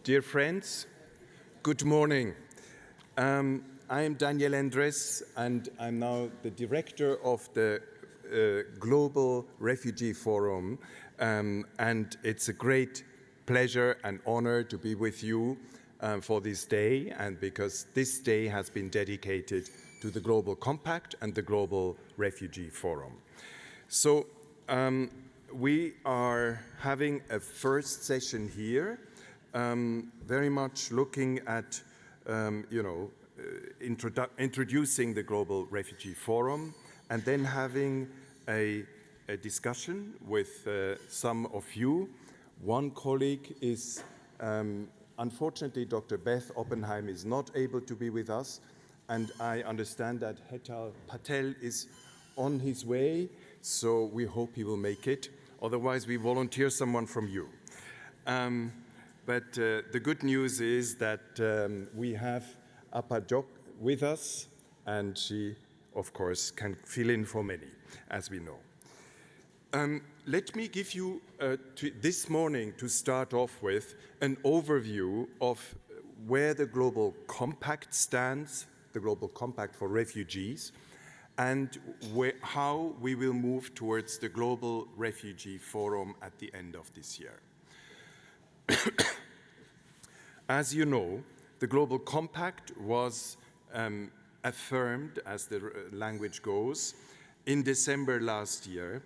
Dear friends, good morning. I am Daniel Endres, and I'm now the director of the Global Refugee Forum, and it's a great pleasure and honor to be with you for this day, and because this day has been dedicated to the Global Compact and the Global Refugee Forum. So we are having a first session here, very much looking at, introducing the Global Refugee Forum, and then having a discussion with some of you. One colleague is, unfortunately, Dr. Beth Oppenheim is not able to be with us, and I understand that Hetal Patel is on his way, so we hope he will make it. Otherwise, we volunteer someone from you. But the good news is that we have Apajok with us, and she, of course, can fill in for many, as we know. Let me give you, this morning, to start off with, an overview of where the Global Compact stands, the Global Compact for Refugees, and how we will move towards the Global Refugee Forum at the end of this year. As you know, the Global Compact was affirmed, as the language goes, in December last year.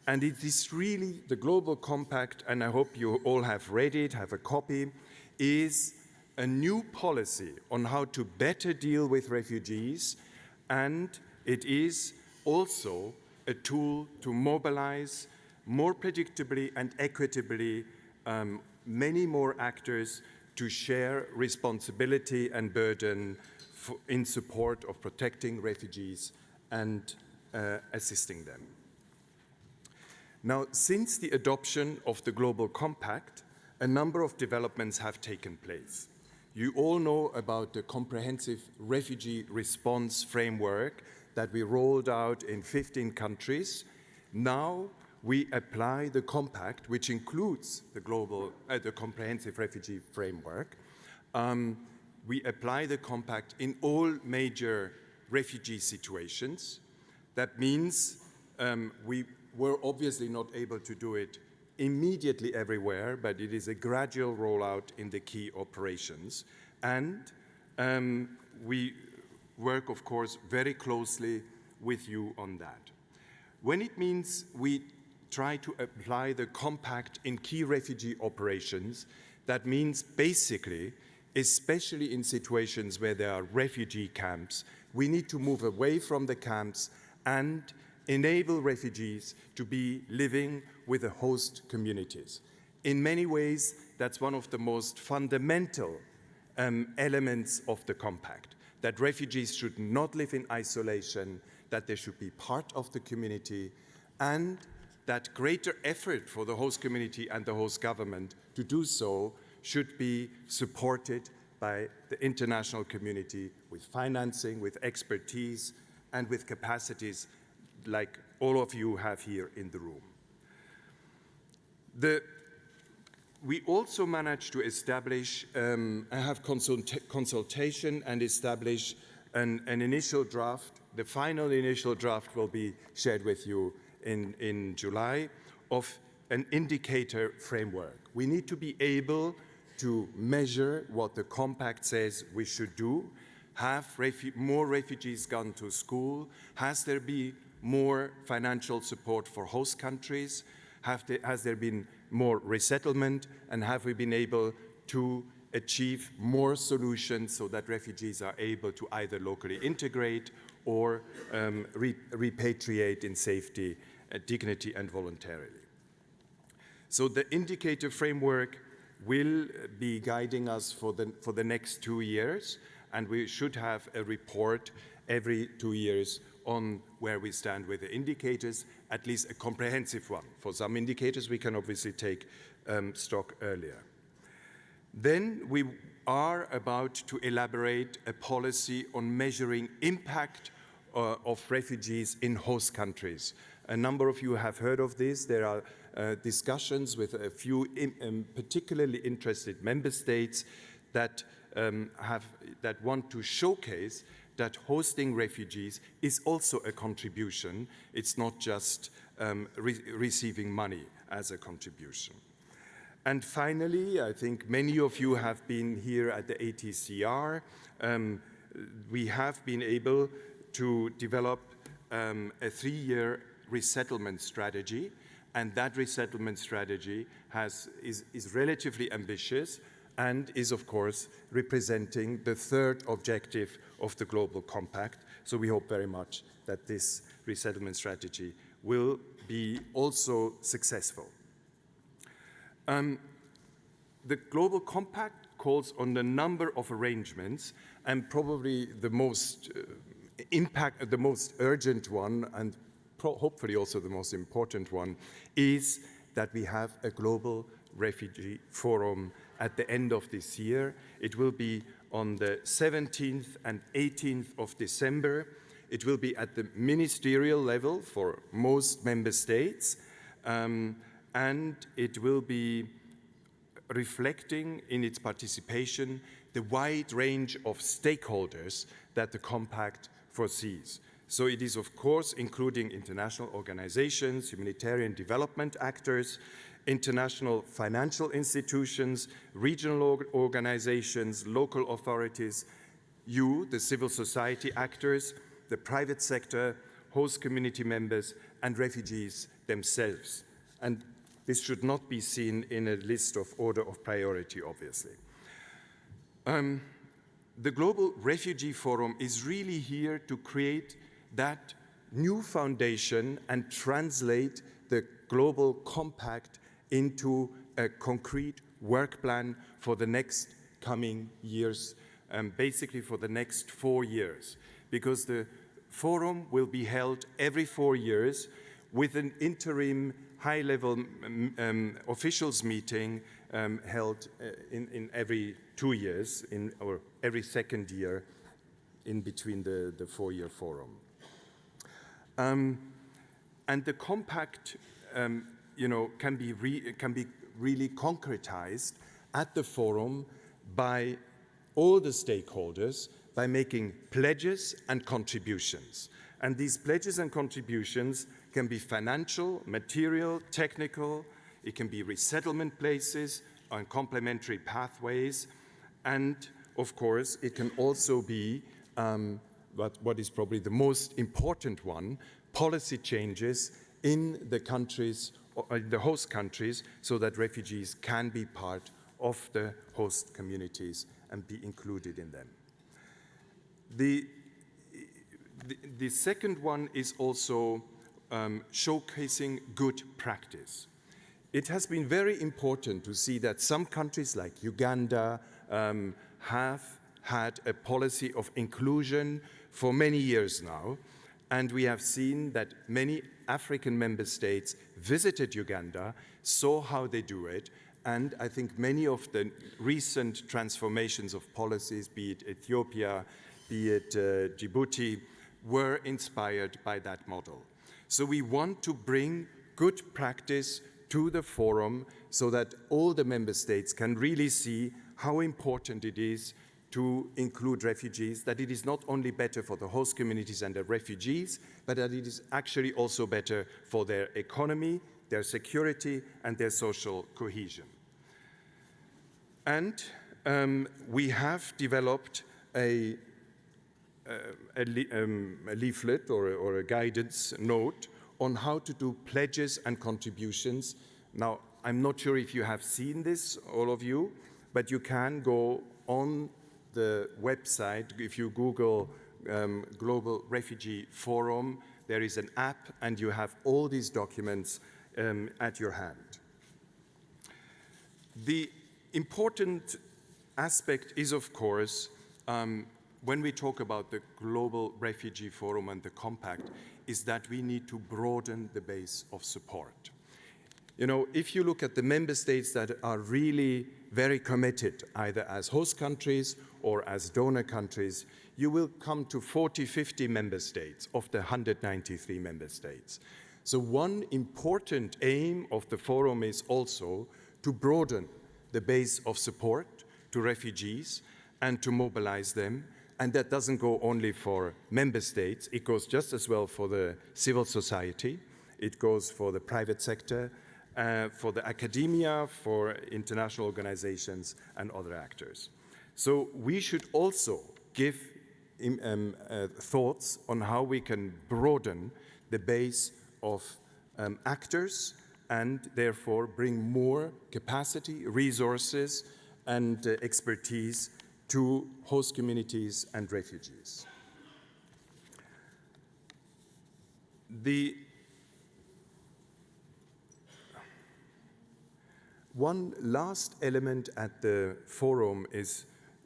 And it is really the Global Compact, and I hope you all have read it, have a copy, is a new policy on how to better deal with refugees, and it is also a tool to mobilize more predictably and equitably many more actors to share responsibility and burden in support of protecting refugees and assisting them. Now, since the adoption of the Global Compact, a number of developments have taken place. You all know about the comprehensive refugee response framework that we rolled out in 15 countries. Now we apply the Compact, which includes the comprehensive refugee framework. We apply the Compact in all major refugee situations. That means we were obviously not able to do it immediately everywhere, but it is a gradual rollout in the key operations. And we work, of course, very closely with you on that. When it means we try to apply the Compact in key refugee operations, that means basically, especially in situations where there are refugee camps, we need to move away from the camps and enable refugees to be living with the host communities. In many ways, that's one of the most fundamental elements of the Compact, that refugees should not live in isolation, that they should be part of the community, and that greater effort for the host community and the host government to do so should be supported by the international community with financing, with expertise, and with capacities like all of you have here in the room. We also managed to establish, have consultation and establish an initial draft. The final initial draft will be shared with you in July, of an indicator framework. We need to be able to measure what the Compact says we should do. Have more refugees gone to school? Has there been more financial support for host countries? Has there been more resettlement? And have we been able to achieve more solutions so that refugees are able to either locally integrate or repatriate in safety, dignity, and voluntarily? So the indicator framework will be guiding us for the next 2 years, and we should have a report every 2 years on where we stand with the indicators, at least a comprehensive one. For some indicators, we can obviously take stock earlier. Then we are about to elaborate a policy on measuring impact of refugees in host countries. A number of you have heard of this. There are discussions with a few particularly interested member states that, that want to showcase that hosting refugees is also a contribution. It's not just receiving money as a contribution. And finally, I think many of you have been here at the ATCR. We have been able to develop a 3-year resettlement strategy, and that resettlement strategy is relatively ambitious and is, of course, representing the 3rd objective of the Global Compact. So we hope very much that this resettlement strategy will be also successful. The Global Compact calls on a number of arrangements, and probably the most the most urgent one, and hopefully also the most important one, is that we have a global refugee forum at the end of this year. It will be on the 17th and 18th of December. It will be at the ministerial level for most member states, and it will be reflecting in its participation the wide range of stakeholders that the Compact foresees. So it is, of course, including international organizations, humanitarian development actors, international financial institutions, regional organizations, local authorities, you, the civil society actors, the private sector, host community members, and refugees themselves. And this should not be seen in a list of order of priority, obviously. The Global Refugee Forum is really here to create that new foundation and translate the Global Compact into a concrete work plan for the next coming years, basically for the next 4 years, because the forum will be held every 4 years with an interim high-level officials meeting held in every 2 years, or every second year in between the 4-year forum. And the compact, can be really concretized at the forum by all the stakeholders by making pledges and contributions. And these pledges and contributions can be financial, material, technical. It can be resettlement places and complementary pathways. And of course, it can also be what is probably the most important one, policy changes in the countries, or the host countries, so that refugees can be part of the host communities and be included in them. The second one is also showcasing good practice. It has been very important to see that some countries like Uganda have had a policy of inclusion for many years now, and we have seen that many African member states visited Uganda, saw how they do it, and I think many of the recent transformations of policies, be it Ethiopia, be it Djibouti, were inspired by that model. So we want to bring good practice to the forum so that all the member states can really see how important it is to include refugees, that it is not only better for the host communities and the refugees, but that it is actually also better for their economy, their security, and their social cohesion. And we have developed a leaflet or a guidance note on how to do pledges and contributions. Now, I'm not sure if you have seen this, all of you, but you can go on the website. If you Google Global Refugee Forum, there is an app and you have all these documents at your hand. The important aspect is, of course, when we talk about the Global Refugee Forum and the Compact, is that we need to broaden the base of support. If you look at the member states that are really very committed, either as host countries or as donor countries, you will come to 40, 50 member states of the 193 member states. So one important aim of the forum is also to broaden the base of support to refugees and to mobilize them. And that doesn't go only for member states, it goes just as well for the civil society, it goes for the private sector, for the academia, for international organizations and other actors. So we should also give thoughts on how we can broaden the base of actors and therefore bring more capacity, resources, and expertise to host communities and refugees. The one last element at the forum is,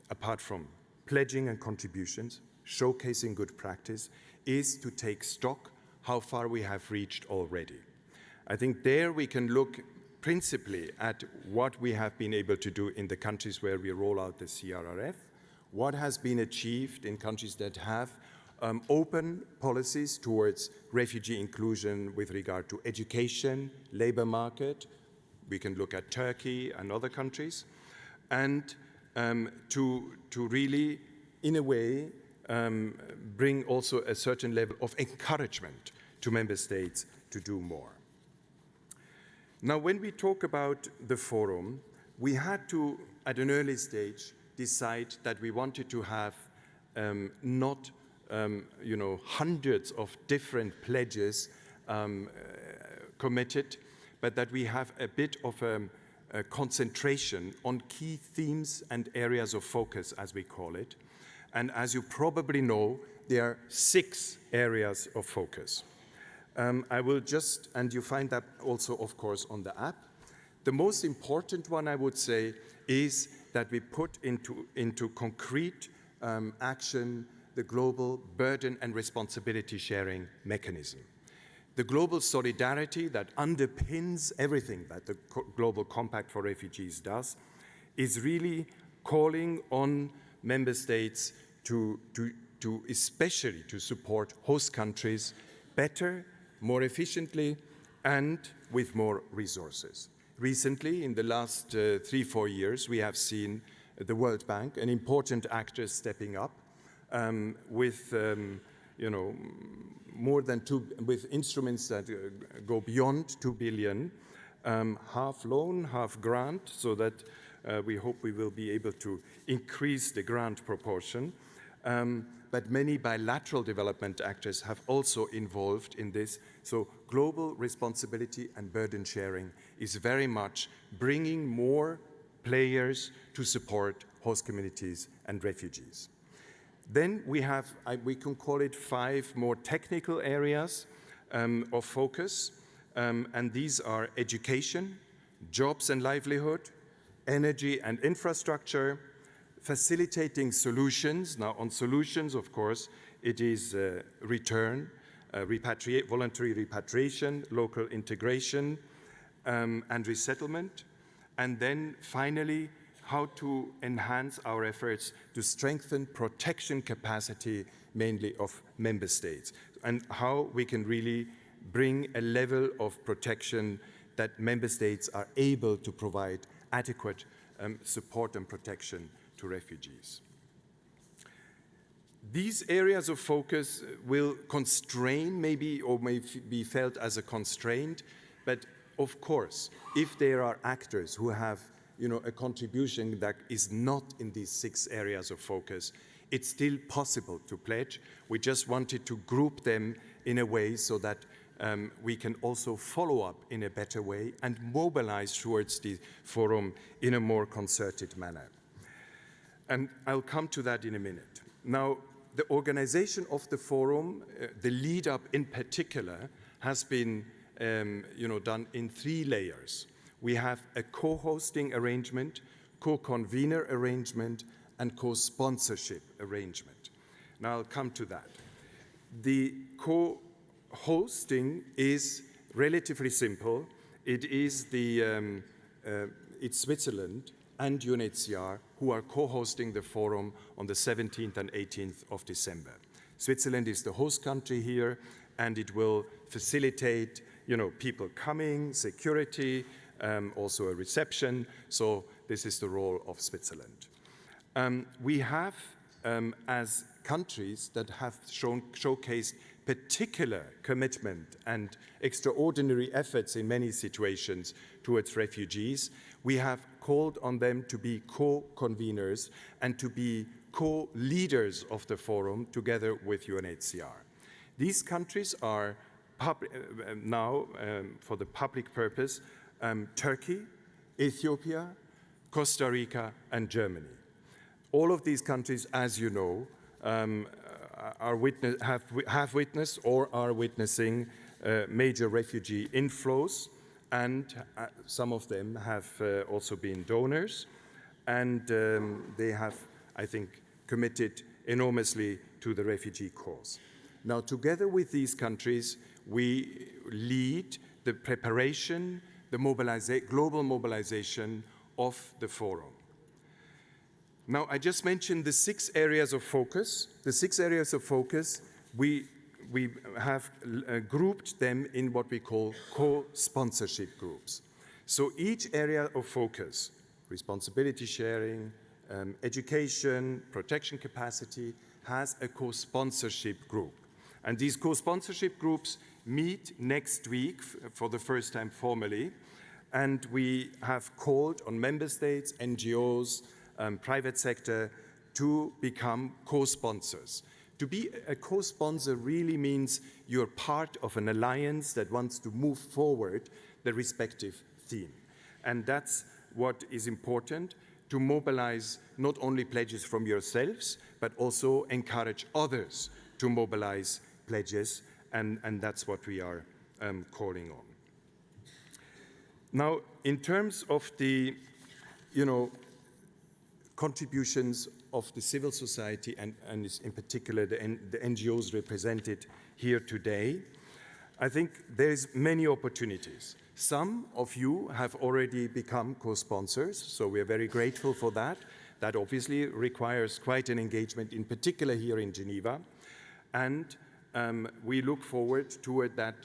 apart from pledging and contributions, showcasing good practice, is to take stock how far we have reached already. I think there we can look principally at what we have been able to do in the countries where we roll out the CRRF, what has been achieved in countries that have open policies towards refugee inclusion with regard to education, labor market. We can look at Turkey and other countries, and to really, in a way, bring also a certain level of encouragement to member states to do more. Now, when we talk about the forum, we had to, at an early stage, decide that we wanted to have not hundreds of different pledges committed, but that we have a bit of a concentration on key themes and areas of focus, as we call it. And as you probably know, there are 6 areas of focus. I will just, and you find that also, of course, on the app. The most important one, I would say, is that we put into concrete action the global burden and responsibility sharing mechanism. The global solidarity that underpins everything that the Global Compact for Refugees does is really calling on member states to especially to support host countries better, more efficiently, and with more resources. Recently, in the last 3-4 years, we have seen the World Bank, an important actor, stepping up with more than with instruments that go beyond 2 billion, half loan, half grant, so that we hope we will be able to increase the grant proportion. But many bilateral development actors have also involved in this. So global responsibility and burden sharing is very much bringing more players to support host communities and refugees. Then we have, we can call it 5 more technical areas of focus, and these are education, jobs and livelihood, energy and infrastructure, facilitating solutions. Now, on solutions, of course, it is return, voluntary repatriation, local integration, and resettlement. And then finally, how to enhance our efforts to strengthen protection capacity, mainly of member states, and how we can really bring a level of protection that member states are able to provide adequate support and protection to refugees. These areas of focus will constrain maybe, or may be felt as a constraint, but of course, if there are actors who have a contribution that is not in these 6 areas of focus, it's still possible to pledge. We just wanted to group them in a way so that we can also follow up in a better way and mobilize towards the forum in a more concerted manner. And I'll come to that in a minute. Now, the organization of the forum, the lead up in particular, has been done in 3 layers. We have a co-hosting arrangement, co-convener arrangement, and co-sponsorship arrangement. Now I'll come to that. The co-hosting is relatively simple. It is it's Switzerland and UNHCR who are co-hosting the forum on the 17th and 18th of December. Switzerland is the host country here, and it will facilitate people coming, security, also a reception. So this is the role of Switzerland. We have, as countries that have showcased particular commitment and extraordinary efforts in many situations towards refugees, we have called on them to be co-conveners and to be co-leaders of the forum together with UNHCR. These countries are now, for the public purpose, Turkey, Ethiopia, Costa Rica, and Germany. All of these countries, as you know, have witnessed or are witnessing major refugee inflows, and some of them have also been donors, and they have, I think, committed enormously to the refugee cause. Now, together with these countries, we lead the preparation, the global mobilization of the forum. Now, I just mentioned the 6 areas of focus. The 6 areas of focus, we have grouped them in what we call co-sponsorship groups. So each area of focus, responsibility sharing, education, protection capacity, has a co-sponsorship group. And these co-sponsorship groups meet next week for the first time formally. And we have called on member states, NGOs, private sector to become co-sponsors. To be a co-sponsor really means you're part of an alliance that wants to move forward the respective theme. And that's what is important, to mobilize not only pledges from yourselves, but also encourage others to mobilize pledges, and that's what we are calling on. Now, in terms of the, contributions of the civil society and in particular the NGOs represented here today, I think there's many opportunities. Some of you have already become co-sponsors, so we are very grateful for that. That obviously requires quite an engagement, in particular here in Geneva, and we look forward toward that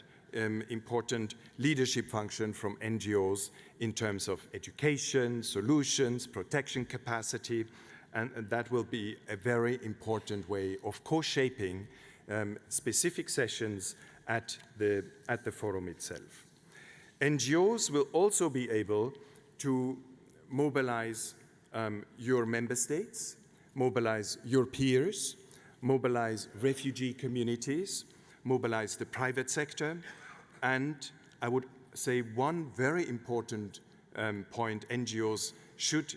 important leadership function from NGOs in terms of education, solutions, protection capacity, and that will be a very important way of co-shaping specific sessions at the forum itself. NGOs will also be able to mobilize your member states, mobilize your peers, mobilize refugee communities, mobilize the private sector, and I would say one very important point NGOs should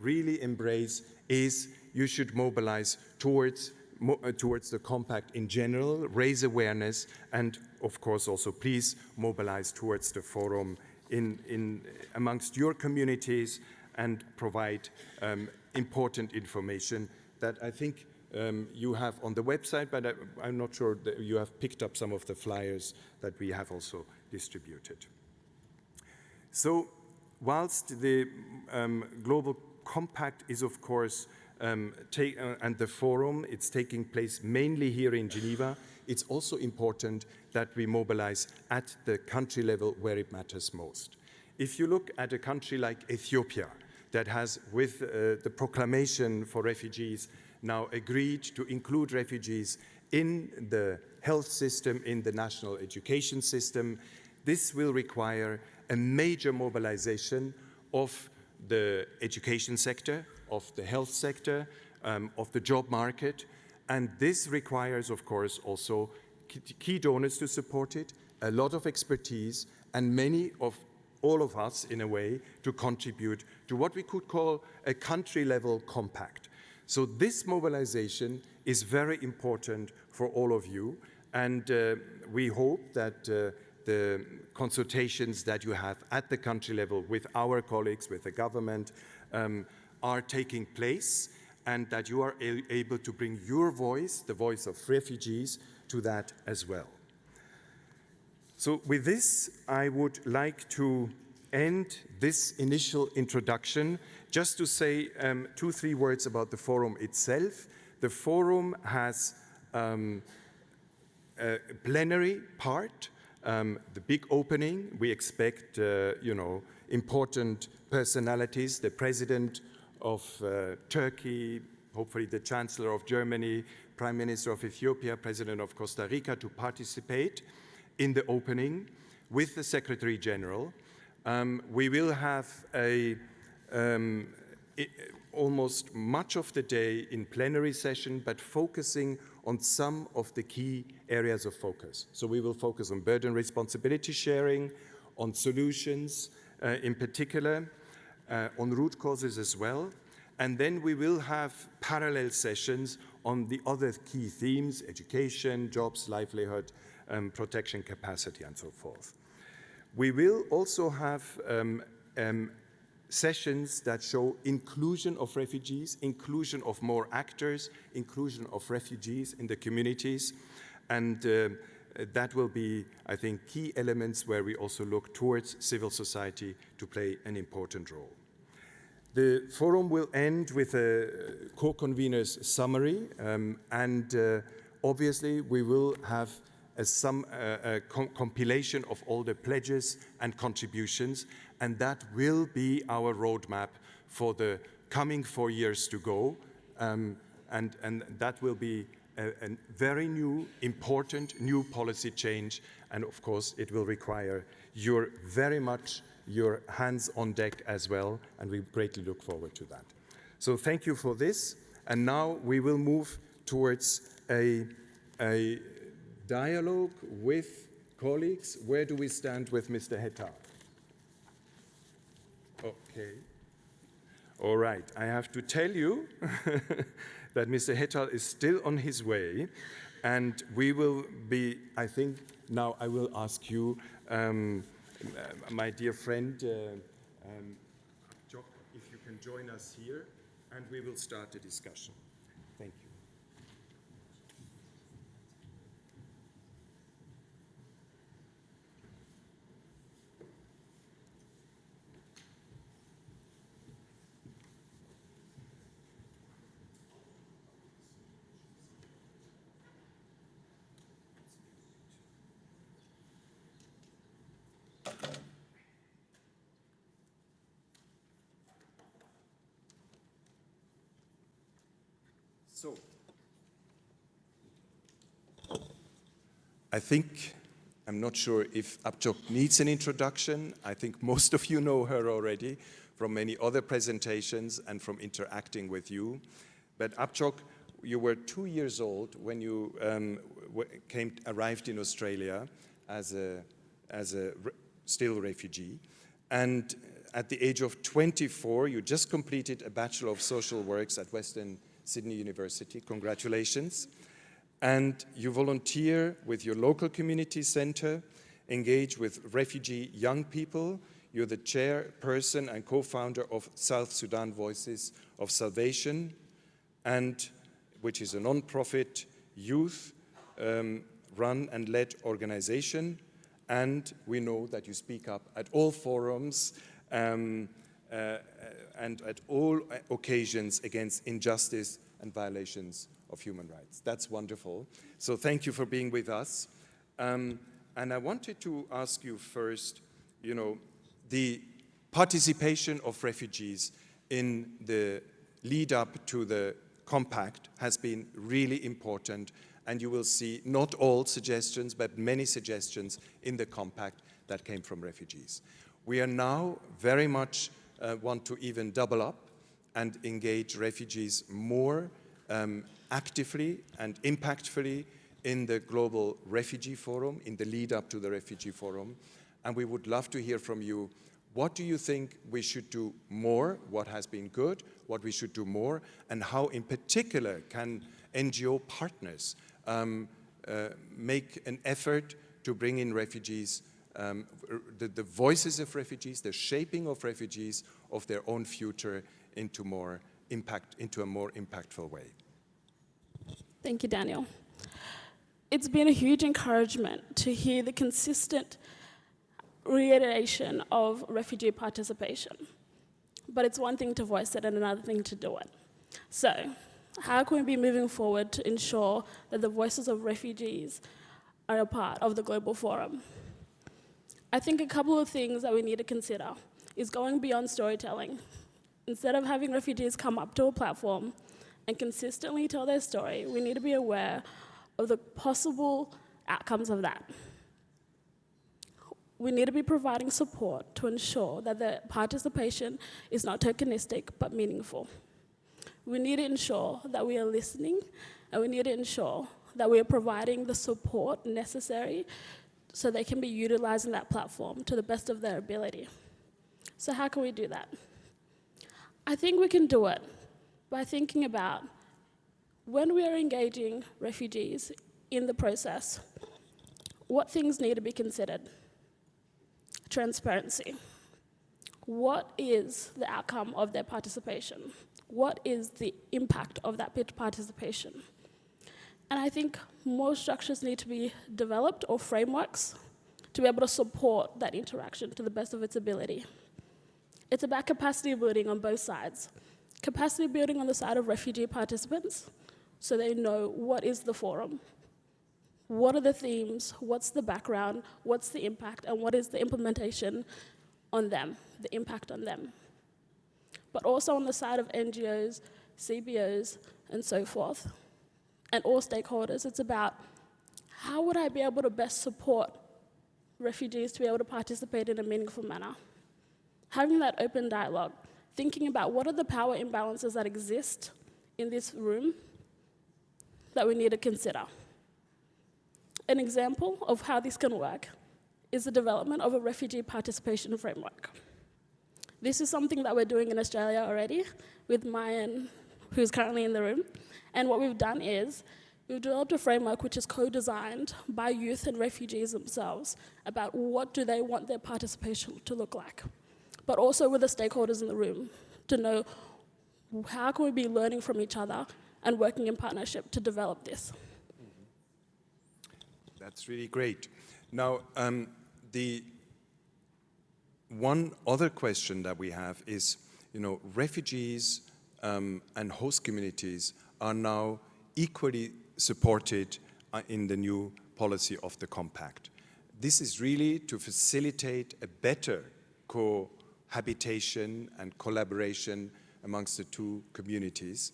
really embrace is you should mobilize towards the compact in general, raise awareness, and of course also please mobilize towards the forum amongst your communities and provide important information that I think you have on the website, but I'm not sure that you have picked up some of the flyers that we have also distributed. So whilst the Global Compact is of course and the forum, it's taking place mainly here in Geneva, it's also important that we mobilize at the country level where it matters most. If you look at a country like Ethiopia, that has, with the proclamation for refugees, now agreed to include refugees in the health system, in the national education system, this will require a major mobilization of the education sector, of the health sector, of the job market, and this requires, of course, also key donors to support it, a lot of expertise, and many of all of us, in a way, to contribute to what we could call a country-level compact. So this mobilization is very important for all of you, and we hope that the consultations that you have at the country level with our colleagues, with the government, are taking place, and that you are able to bring your voice, the voice of refugees, to that as well. So with this, I would like to end this initial introduction just to say 2-3 words about the forum itself. The forum has a plenary part, The big opening, we expect, important personalities, the president of Turkey, hopefully the Chancellor of Germany, Prime Minister of Ethiopia, President of Costa Rica to participate in the opening with the Secretary General. We will have almost much of the day in plenary session, but focusing on some of the key areas of focus. So we will focus on burden responsibility sharing, on solutions in particular, on root causes as well. And then we will have parallel sessions on the other key themes: education, jobs, livelihood, protection capacity, and so forth. We will also have sessions that show inclusion of refugees, inclusion of more actors, inclusion of refugees in the communities, and that will be, I think, key elements where we also look towards civil society to play an important role. The forum will end with a co-convener's summary, and obviously we will have a compilation of all the pledges and contributions, and that will be our roadmap for the coming 4 years to go, and that will be a very new, important new policy change, and of course it will require very much your hands on deck as well, and we greatly look forward to that. So thank you for this, and now we will move towards a dialogue with colleagues. Where do we stand with Mr. Hettar? Okay. All right. I have to tell you that Mr. Hettar is still on his way, and we will be, I think, now I will ask you, my dear friend, Jock, if you can join us here, and we will start the discussion. Thank you. So, I think, I'm not sure if Abjok needs an introduction. I think most of you know her already from many other presentations and from interacting with you. But Abjok, you were 2 years old when you arrived in Australia as a still refugee. And at the age of 24, you just completed a Bachelor of Social Works at Western Sydney University. Congratulations. And you volunteer with your local community center, engage with refugee young people. You're the chairperson and co-founder of South Sudan Voices of Salvation, which is a non-profit youth run and led organization. And we know that you speak up at all forums and at all occasions against injustice and violations of human rights. That's wonderful. So thank you for being with us. And I wanted to ask you first, the participation of refugees in the lead up to the compact has been really important, and you will see not all suggestions, but many suggestions in the compact that came from refugees. We are now very much want to even double up and engage refugees more actively and impactfully in the Global Refugee Forum, in the lead up to the Refugee Forum. And we would love to hear from you. What do you think we should do more? What has been good? What we should do more? And how, in particular, can NGO partners make an effort to bring in refugees, the voices of refugees, the shaping of refugees, of their own future into a more impactful way? Thank you, Daniel. It's been a huge encouragement to hear the consistent reiteration of refugee participation. But it's one thing to voice it and another thing to do it. So, how can we be moving forward to ensure that the voices of refugees are a part of the Global Forum? I think a couple of things that we need to consider is going beyond storytelling. Instead of having refugees come up to a platform and consistently tell their story, we need to be aware of the possible outcomes of that. We need to be providing support to ensure that the participation is not tokenistic but meaningful. We need to ensure that we are listening, and we need to ensure that we are providing the support necessary so they can be utilizing that platform to the best of their ability. So how can we do that? I think we can do it by thinking about when we are engaging refugees in the process, what things need to be considered. Transparency. What is the outcome of their participation? What is the impact of that participation? And I think more structures need to be developed, or frameworks, to be able to support that interaction to the best of its ability. It's about capacity building on both sides. Capacity building on the side of refugee participants, so they know what is the forum, what are the themes, what's the background, what's the impact, and what is the implementation on them, the impact on them. But also on the side of NGOs, CBOs, and so forth, and all stakeholders, it's about how would I be able to best support refugees to be able to participate in a meaningful manner? Having that open dialogue, thinking about what are the power imbalances that exist in this room that we need to consider. An example of how this can work is the development of a refugee participation framework. This is something that we're doing in Australia already with Mayan, who's currently in the room. And what we've done is we've developed a framework which is co-designed by youth and refugees themselves about what do they want their participation to look like, but also with the stakeholders in the room to know how can we be learning from each other and working in partnership to develop this. That's really great. Now, the one other question that we have is, refugees and host communities are now equally supported in the new policy of the Compact. This is really to facilitate a better cohabitation and collaboration amongst the two communities.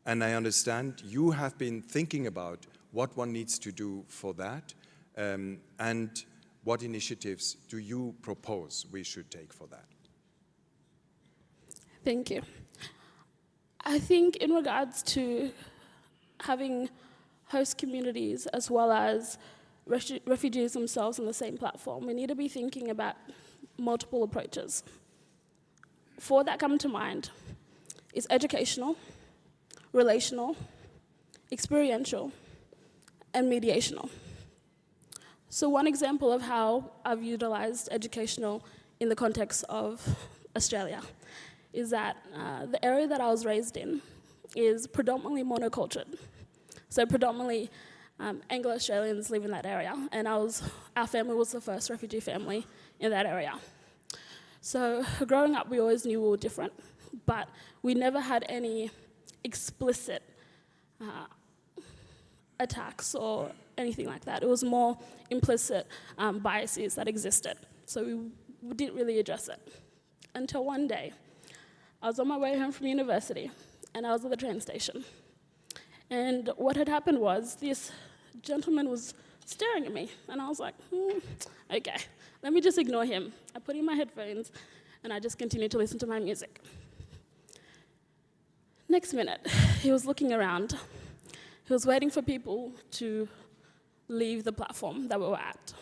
And I understand you have been thinking about what one needs to do for that, and what initiatives do you propose we should take for that? Thank you. I think in regards to having host communities as well as refugees themselves on the same platform, we need to be thinking about multiple approaches. Four that come to mind is educational, relational, experiential, and mediational. So one example of how I've utilized educational in the context of Australia is that the area that I was raised in is predominantly monocultured. So predominantly Anglo-Australians live in that area, and our family was the first refugee family in that area. So growing up, we always knew we were different, but we never had any explicit attacks or anything like that. It was more implicit biases that existed. So we didn't really address it. Until one day, I was on my way home from university, and I was at the train station. And what had happened was this gentleman was staring at me, and I was like, okay, let me just ignore him. I put in my headphones, and I just continued to listen to my music. Next minute, he was looking around. He was waiting for people to leave the platform that we were at.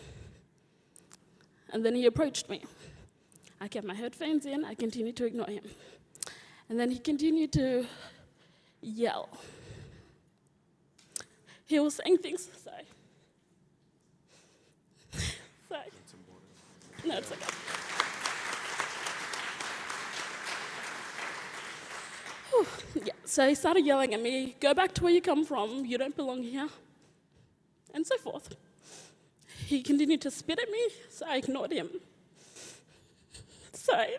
And then he approached me. I kept my headphones in, I continued to ignore him. And then he continued to yell. He was saying things, sorry. Sorry. No, it's okay. Whew. Yeah, so he started yelling at me, go back to where you come from, you don't belong here, and so forth. He continued to spit at me, so I ignored him. Sorry.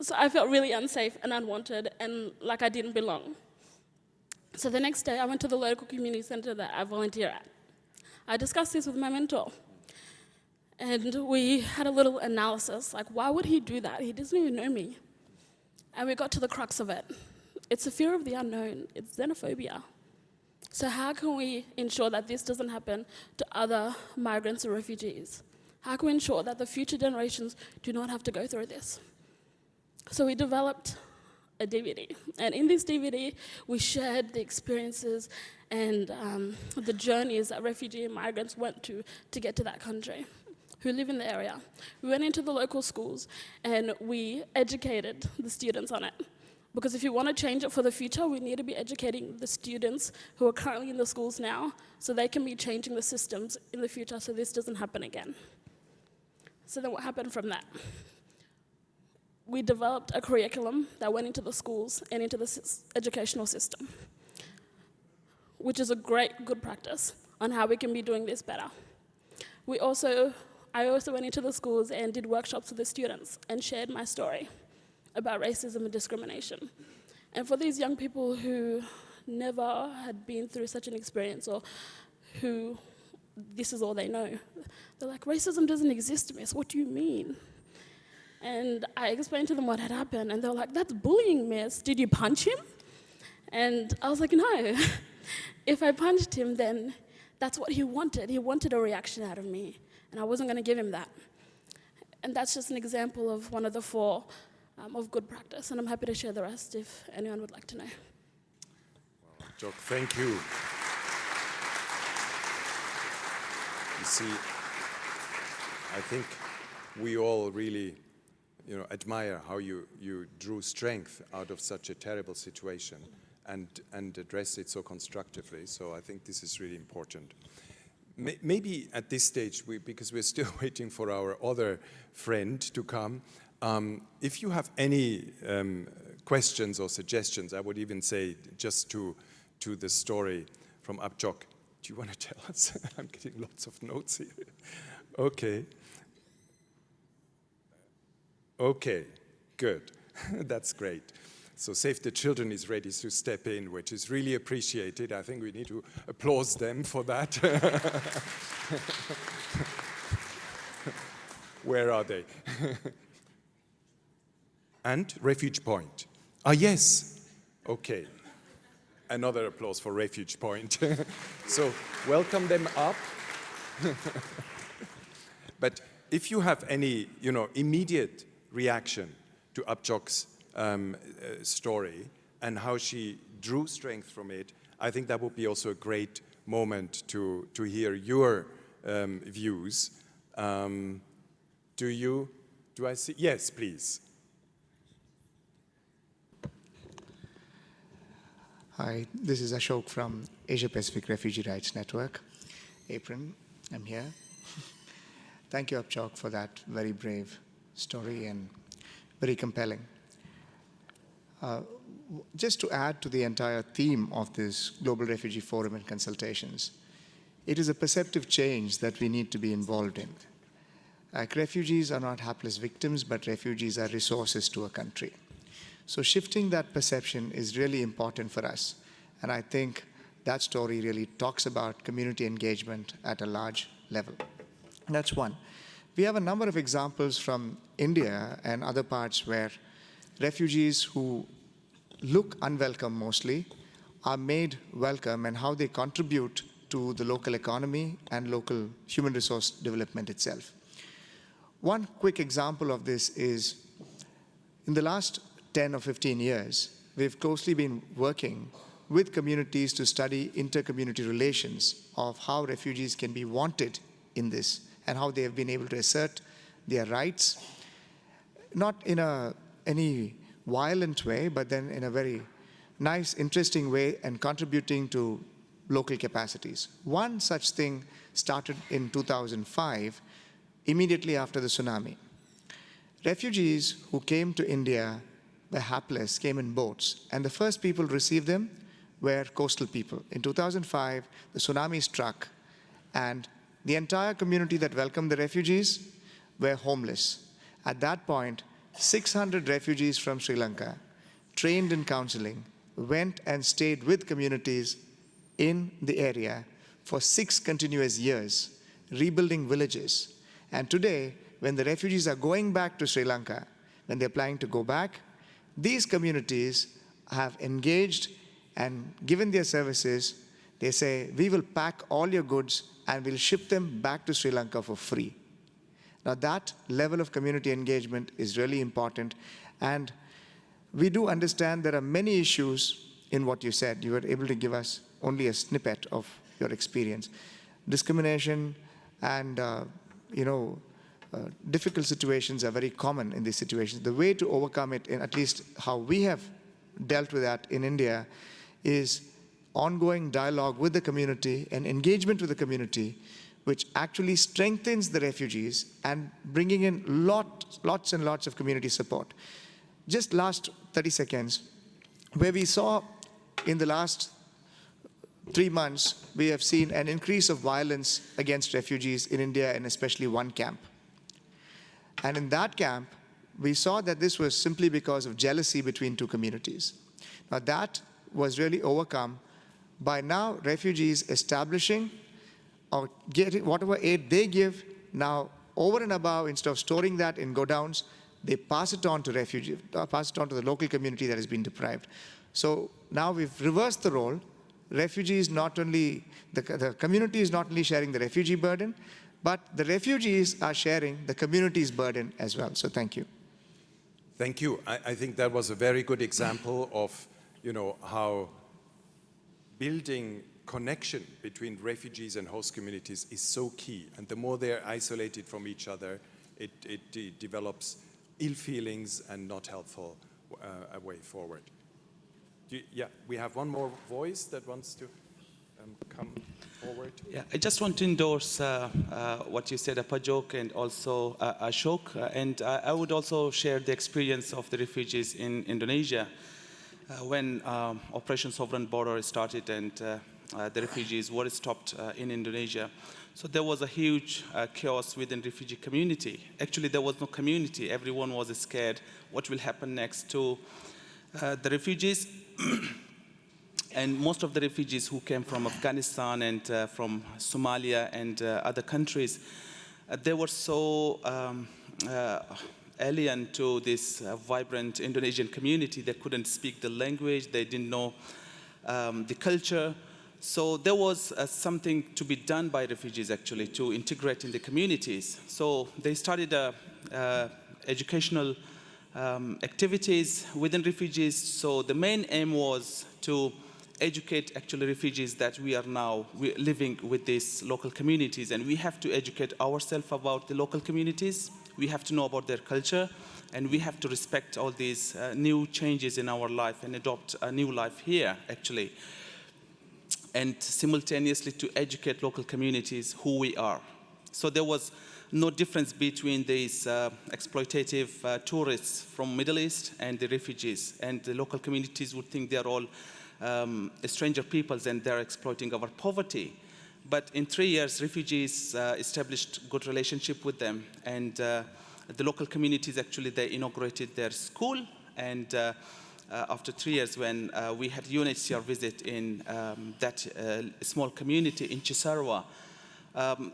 So I felt really unsafe and unwanted and like I didn't belong. So the next day I went to the local community centre that I volunteer at. I discussed this with my mentor. And we had a little analysis, like, why would he do that? He doesn't even know me. And we got to the crux of it. It's a fear of the unknown. It's xenophobia. So how can we ensure that this doesn't happen to other migrants or refugees? How can we ensure that the future generations do not have to go through this? So we developed a DVD. And in this DVD, we shared the experiences and the journeys that refugee and migrants went to get to that country, who live in the area. We went into the local schools and we educated the students on it. Because if you want to change it for the future, we need to be educating the students who are currently in the schools now so they can be changing the systems in the future so this doesn't happen again. So then what happened from that? We developed a curriculum that went into the schools and into the educational system, which is a good practice on how we can be doing this better. I also went into the schools and did workshops with the students and shared my story about racism and discrimination. And for these young people who never had been through such an experience or who this is all they know, they're like, racism doesn't exist, miss, what do you mean? And I explained to them what had happened, and they were like, that's bullying, miss, did you punch him? And I was like, no, if I punched him, then that's what he wanted. He wanted a reaction out of me, and I wasn't gonna give him that. And that's just an example of one of the 4 of good practice, and I'm happy to share the rest if anyone would like to know. Wow, Jock, thank you. You see, I think we all really, admire how you drew strength out of such a terrible situation and addressed it so constructively. So I think this is really important. Maybe at this stage, because we're still waiting for our other friend to come, if you have any questions or suggestions, I would even say just to the story from Abjok. Do you want to tell us? I'm getting lots of notes here. Okay. Okay, good. That's great. So Save the Children is ready to step in, which is really appreciated. I think we need to applaud them for that. Where are they? And Refuge Point. Ah, yes. Okay. Another applause for Refuge Point. So welcome them up. But if you have any, immediate reaction to Abjok's story and how she drew strength from it, I think that would be also a great moment to hear your views. Do I see? Yes, please. Hi, this is Ashok from Asia Pacific Refugee Rights Network. Apron, I'm here. Thank you, Abjok, for that very brave story and very compelling. Just to add to the entire theme of this Global Refugee Forum and Consultations, it is a perceptive change that we need to be involved in. Like, refugees are not hapless victims, but refugees are resources to a country. So shifting that perception is really important for us. And I think that story really talks about community engagement at a large level. That's one. We have a number of examples from India and other parts where refugees who look unwelcome mostly are made welcome, and how they contribute to the local economy and local human resource development itself. One quick example of this is, in the last 10 or 15 years, we've closely been working with communities to study inter-community relations of how refugees can be wanted in this and how they have been able to assert their rights, not in any violent way, but then in a very nice, interesting way, and contributing to local capacities. One such thing started in 2005, immediately after the tsunami. Refugees who came to India were hapless, came in boats, and the first people to receive them were coastal people. In 2005, the tsunami struck, and the entire community that welcomed the refugees were homeless. At that point, 600 refugees from Sri Lanka, trained in counseling, went and stayed with communities in the area for 6 continuous years, rebuilding villages And today, when the refugees are going back to Sri Lanka, when they're planning to go back, these communities have engaged and given their services. They say, we will pack all your goods and we'll ship them back to Sri Lanka for free. Now that level of community engagement is really important, and we do understand there are many issues in what you said. You were able to give us only a snippet of your experience. Discrimination and difficult situations are very common in these situations. The way to overcome it, in at least how we have dealt with that in India, is ongoing dialogue with the community and engagement with the community, which actually strengthens the refugees and bringing in lots and lots of community support. Just last 30 seconds, where we saw in the last 3 months, we have seen an increase of violence against refugees in India, and especially one camp. And in that camp, we saw that this was simply because of jealousy between two communities. Now that was really overcome by now refugees establishing or getting whatever aid they give, now over and above, instead of storing that in godowns, they pass it on to refugees, pass it on to the local community that has been deprived. So now we've reversed the role. Refugees not only, the community is not only sharing the refugee burden, but the refugees are sharing the community's burden as well. So thank you. Thank you. I think that was a very good example of, how building connection between refugees and host communities is so key. And the more they're isolated from each other, it develops ill feelings and not helpful a way forward. Yeah, we have one more voice that wants to come forward. Yeah, I just want to endorse what you said, Apajok, and also Ashok. And I would also share the experience of the refugees in Indonesia when Operation Sovereign Border started and the refugees were stopped in Indonesia. So there was a huge chaos within the refugee community. Actually, there was no community. Everyone was scared what will happen next to the refugees. And most of the refugees who came from Afghanistan and from Somalia and other countries, they were so alien to this vibrant Indonesian community. They couldn't speak the language, they didn't know the culture. So there was something to be done by refugees actually to integrate in the communities. So they started educational activities within refugees. So the main aim was to educate actually refugees that we are now living with these local communities, and we have to educate ourselves about the local communities. We have to know about their culture, and we have to respect all these new changes in our life and adopt a new life here actually, and simultaneously to educate local communities who we are. So there was no difference between these exploitative tourists from Middle East and the refugees, and the local communities would think they're all stranger peoples and they're exploiting our poverty. But in 3 years, refugees established good relationship with them, and the local communities actually, they inaugurated their school, and after 3 years when we had UNHCR visit in that small community in Cisarua,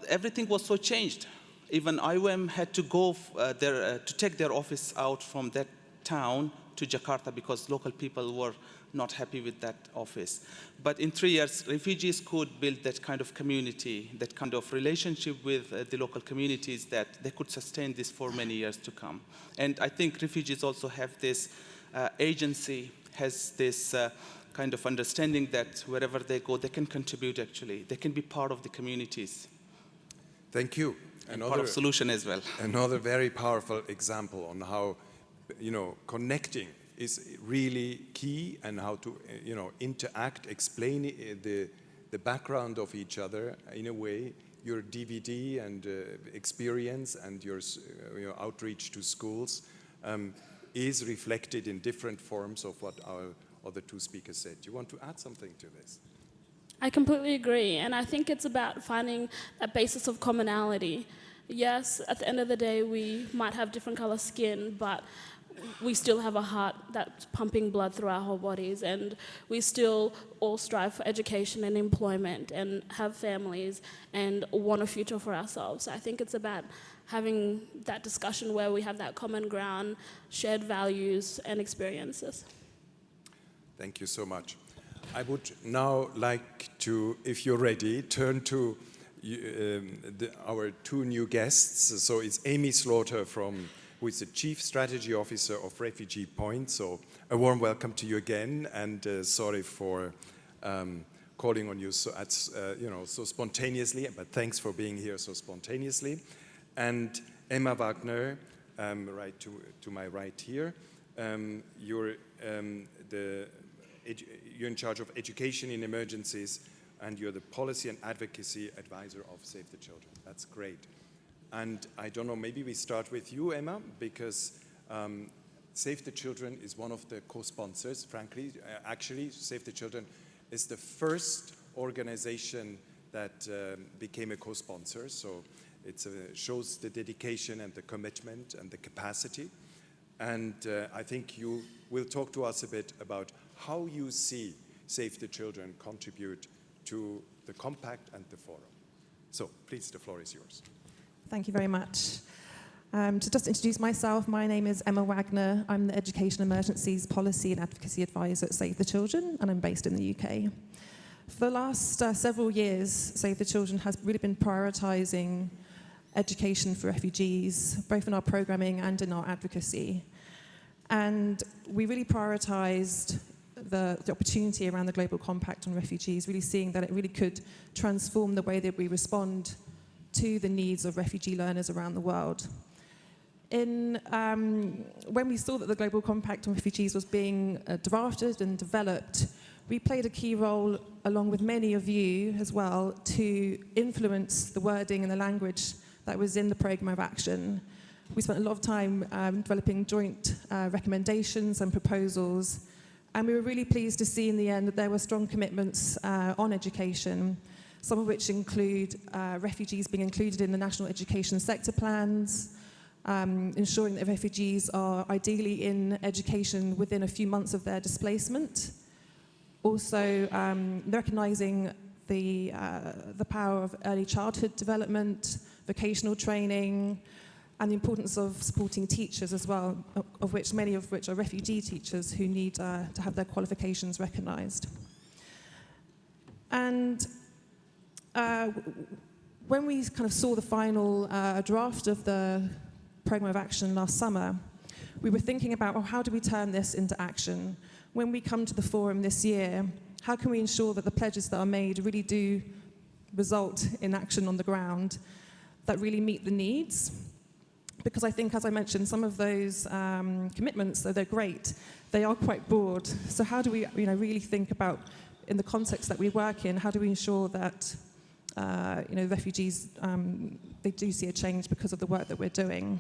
everything was so changed. Even IOM had to go to take their office out from that town to Jakarta because local people were not happy with that office. But in 3 years, refugees could build that kind of community, that kind of relationship with the local communities that they could sustain this for many years to come. And I think refugees also have this agency, has this kind of understanding that wherever they go, they can contribute actually. They can be part of the communities. Thank you. And part of solution as well. Another very powerful example on how, connecting is really key, and how to, interact, explain the background of each other in a way. Your DVD and experience and your outreach to schools is reflected in different forms of what our other two speakers said. Do you want to add something to this? I completely agree, and I think it's about finding a basis of commonality. Yes, at the end of the day, we might have different color skin, but we still have a heart that's pumping blood through our whole bodies, and we still all strive for education and employment and have families and want a future for ourselves. So I think it's about having that discussion where we have that common ground, shared values and experiences. Thank you so much. I would now like to, if you're ready, turn to our two new guests. So it's Amy Slaughter, who is the Chief Strategy Officer of Refugee Point. So a warm welcome to you again, and sorry for calling on you so spontaneously, but thanks for being here so spontaneously. And Emma Wagner, right to my right here. You're in charge of education in emergencies, and you're the policy and advocacy advisor of Save the Children. That's great. And I don't know, maybe we start with you, Emma, because Save the Children is one of the co-sponsors, frankly. Actually, Save the Children is the first organization that became a co-sponsor, so it shows the dedication and the commitment and the capacity. And I think you will talk to us a bit about how you see Save the Children contribute to the Compact and the Forum. So please, the floor is yours. Thank you very much. To just introduce myself, my name is Emma Wagner. I'm the Education Emergencies Policy and Advocacy Advisor at Save the Children, and I'm based in the UK. For the last several years, Save the Children has really been prioritising education for refugees, both in our programming and in our advocacy. And we really prioritised the opportunity around the Global Compact on refugees, really seeing that it really could transform the way that we respond to the needs of refugee learners around the world. When we saw that the Global Compact on refugees was being drafted and developed, we played a key role, along with many of you as well, to influence the wording and the language that was in the programme of action. We spent a lot of time developing joint recommendations and proposals, and we were really pleased to see in the end that there were strong commitments on education, some of which include refugees being included in the national education sector plans, ensuring that refugees are ideally in education within a few months of their displacement, also recognising the power of early childhood development, vocational training, and the importance of supporting teachers as well, of which many of which are refugee teachers who need to have their qualifications recognised. And when we kind of saw the final draft of the programme of action last summer, we were thinking about, well, how do we turn this into action? When we come to the forum this year, how can we ensure that the pledges that are made really do result in action on the ground that really meet the needs? Because I think, as I mentioned, some of those commitments, though they're great, they are quite broad. So how do we really think about, in the context that we work in, how do we ensure that refugees, they do see a change because of the work that we're doing?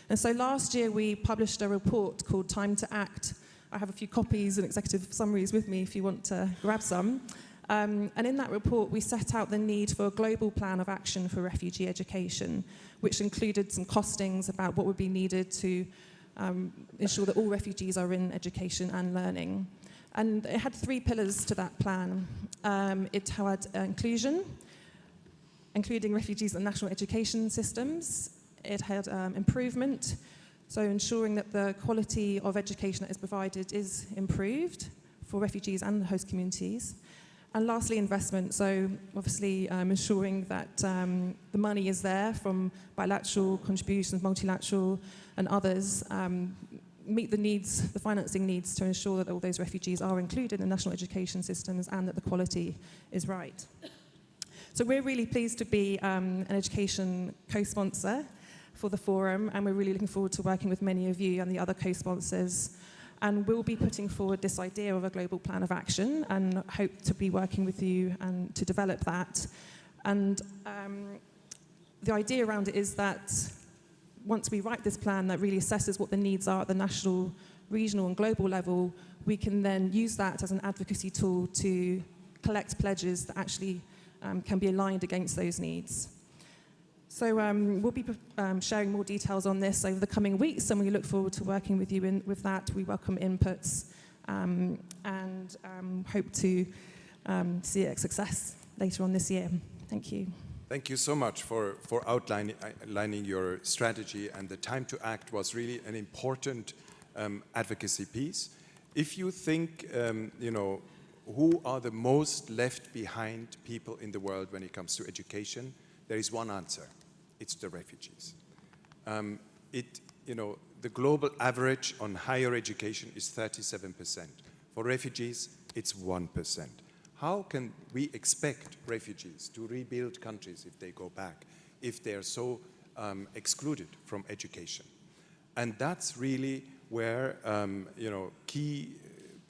And so last year we published a report called Time to Act. I have a few copies and executive summaries with me if you want to grab some. And in that report, we set out the need for a global plan of action for refugee education, which included some costings about what would be needed to ensure that all refugees are in education and learning. And it had 3 pillars to that plan. It had inclusion, including refugees in national education systems. It had improvement, so ensuring that the quality of education that is provided is improved for refugees and the host communities. And lastly, investment, so obviously ensuring that the money is there from bilateral contributions, multilateral and others, meet the needs, the financing needs to ensure that all those refugees are included in national education systems and that the quality is right. So we're really pleased to be an education co-sponsor for the forum, and we're really looking forward to working with many of you and the other co-sponsors. And we'll be putting forward this idea of a global plan of action and hope to be working with you and to develop that. And the idea around it is that once we write this plan that really assesses what the needs are at the national, regional and global level, we can then use that as an advocacy tool to collect pledges that actually can be aligned against those needs. So we'll be sharing more details on this over the coming weeks, and we look forward to working with you with that. We welcome inputs and hope to see a success later on this year. Thank you. Thank you so much for outlining your strategy, and the time to act was really an important advocacy piece. If you think, who are the most left behind people in the world when it comes to education, there is one answer. It's the refugees. The global average on higher education is 37%. For refugees, it's 1%. How can we expect refugees to rebuild countries if they go back, if they're so excluded from education? And that's really where key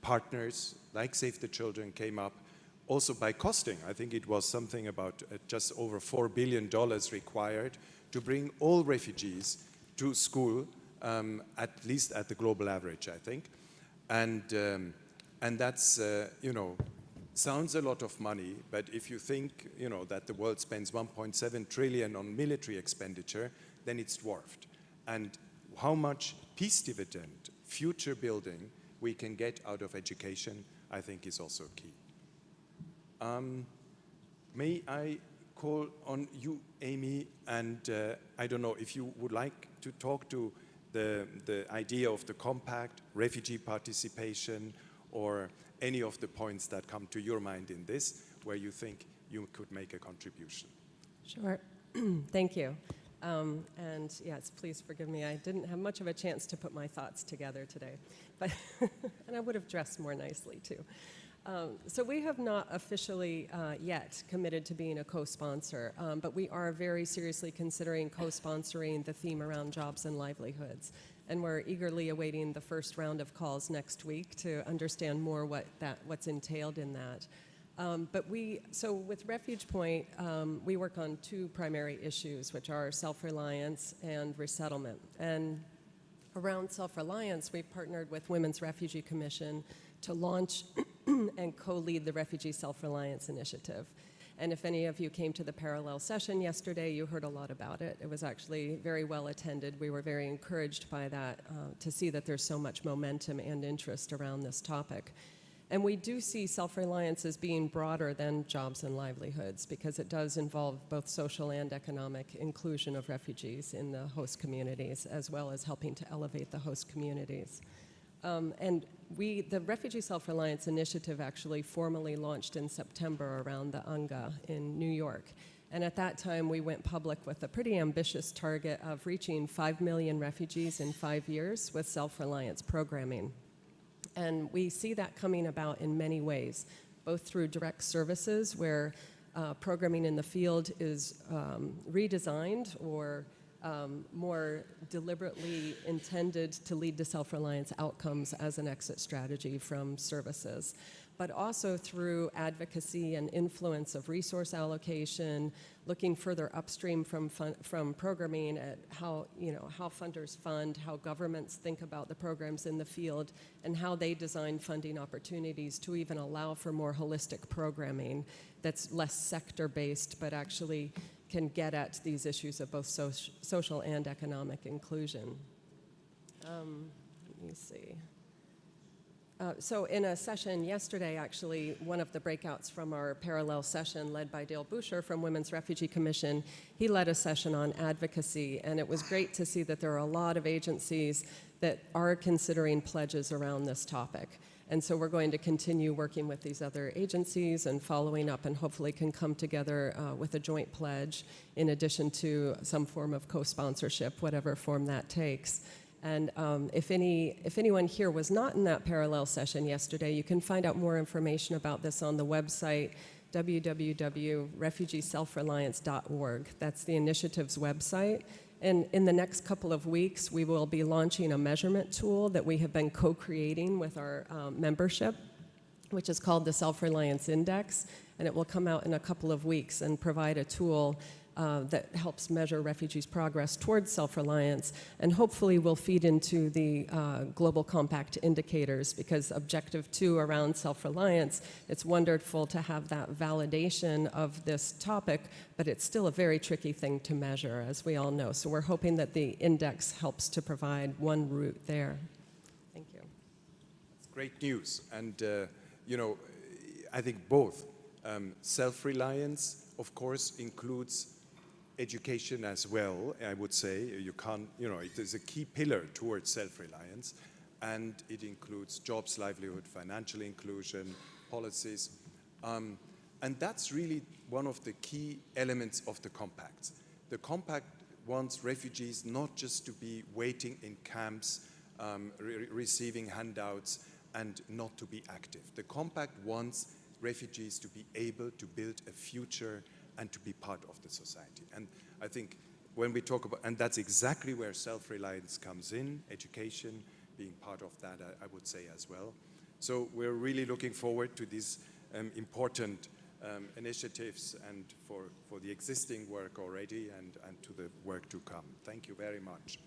partners like Save the Children came up, also by costing. I think it was something about just over $4 billion required to bring all refugees to school, at least at the global average, I think. And that's, sounds a lot of money, but if you think, that the world spends 1.7 trillion on military expenditure, then it's dwarfed. And how much peace dividend, future building, we can get out of education, I think is also key. May I call on you, Amy, and I don't know if you would like to talk to the idea of the compact, refugee participation, or any of the points that come to your mind in this, where you think you could make a contribution. Sure. Thank you. And yes, please forgive me. I didn't have much of a chance to put my thoughts together today, but and I would have dressed more nicely too. So we have not officially yet committed to being a co-sponsor, but we are very seriously considering co-sponsoring the theme around jobs and livelihoods. And we're eagerly awaiting the first round of calls next week to understand more what's entailed in that. So with Refuge Point, we work on two primary issues, which are self-reliance and resettlement. And around self-reliance, we've partnered with Women's Refugee Commission to launch and co-lead the Refugee Self-Reliance Initiative. And if any of you came to the parallel session yesterday, you heard a lot about it. It was actually very well attended. We were very encouraged by that, to see that there's so much momentum and interest around this topic. And we do see self-reliance as being broader than jobs and livelihoods, because it does involve both social and economic inclusion of refugees in the host communities, as well as helping to elevate the host communities. And the Refugee Self-Reliance Initiative actually formally launched in September around the UNGA in New York. And at that time, we went public with a pretty ambitious target of reaching 5 million refugees in 5 years with self-reliance programming. And we see that coming about in many ways, both through direct services, where programming in the field is redesigned or more deliberately intended to lead to self-reliance outcomes as an exit strategy from services, but also through advocacy and influence of resource allocation, looking further upstream from programming at how funders fund, how governments think about the programs in the field, and how they design funding opportunities to even allow for more holistic programming that's less sector-based, but actually can get at these issues of both social and economic inclusion. Let me see. So in a session yesterday, actually, one of the breakouts from our parallel session led by Dale Boucher from Women's Refugee Commission, he led a session on advocacy, and it was great to see that there are a lot of agencies that are considering pledges around this topic. And so we're going to continue working with these other agencies and following up, and hopefully can come together with a joint pledge in addition to some form of co-sponsorship, whatever form that takes. And if anyone here was not in that parallel session yesterday, you can find out more information about this on the website, www.refugeeselfreliance.org. That's the initiative's website. And in the next couple of weeks, we will be launching a measurement tool that we have been co-creating with our membership, which is called the Self-Reliance Index. And it will come out in a couple of weeks and provide a tool that helps measure refugees' progress towards self-reliance, and hopefully will feed into the Global Compact indicators, because Objective 2 around self-reliance, it's wonderful to have that validation of this topic, but it's still a very tricky thing to measure, as we all know. So we're hoping that the index helps to provide one route there. Thank you. It's great news. And, you know, I think both self-reliance, of course, includes education as well, I would say. You can't, you know, it is a key pillar towards self-reliance, and it includes jobs, livelihood, financial inclusion, policies. And that's really one of the key elements of the compact. The compact wants refugees not just to be waiting in camps, receiving handouts, and not to be active. The compact wants refugees to be able to build a future and to be part of the society. And I think when we talk about, and that's exactly where self-reliance comes in, education being part of that, I would say as well. So we're really looking forward to these important initiatives and for the existing work already and to the work to come. Thank you very much.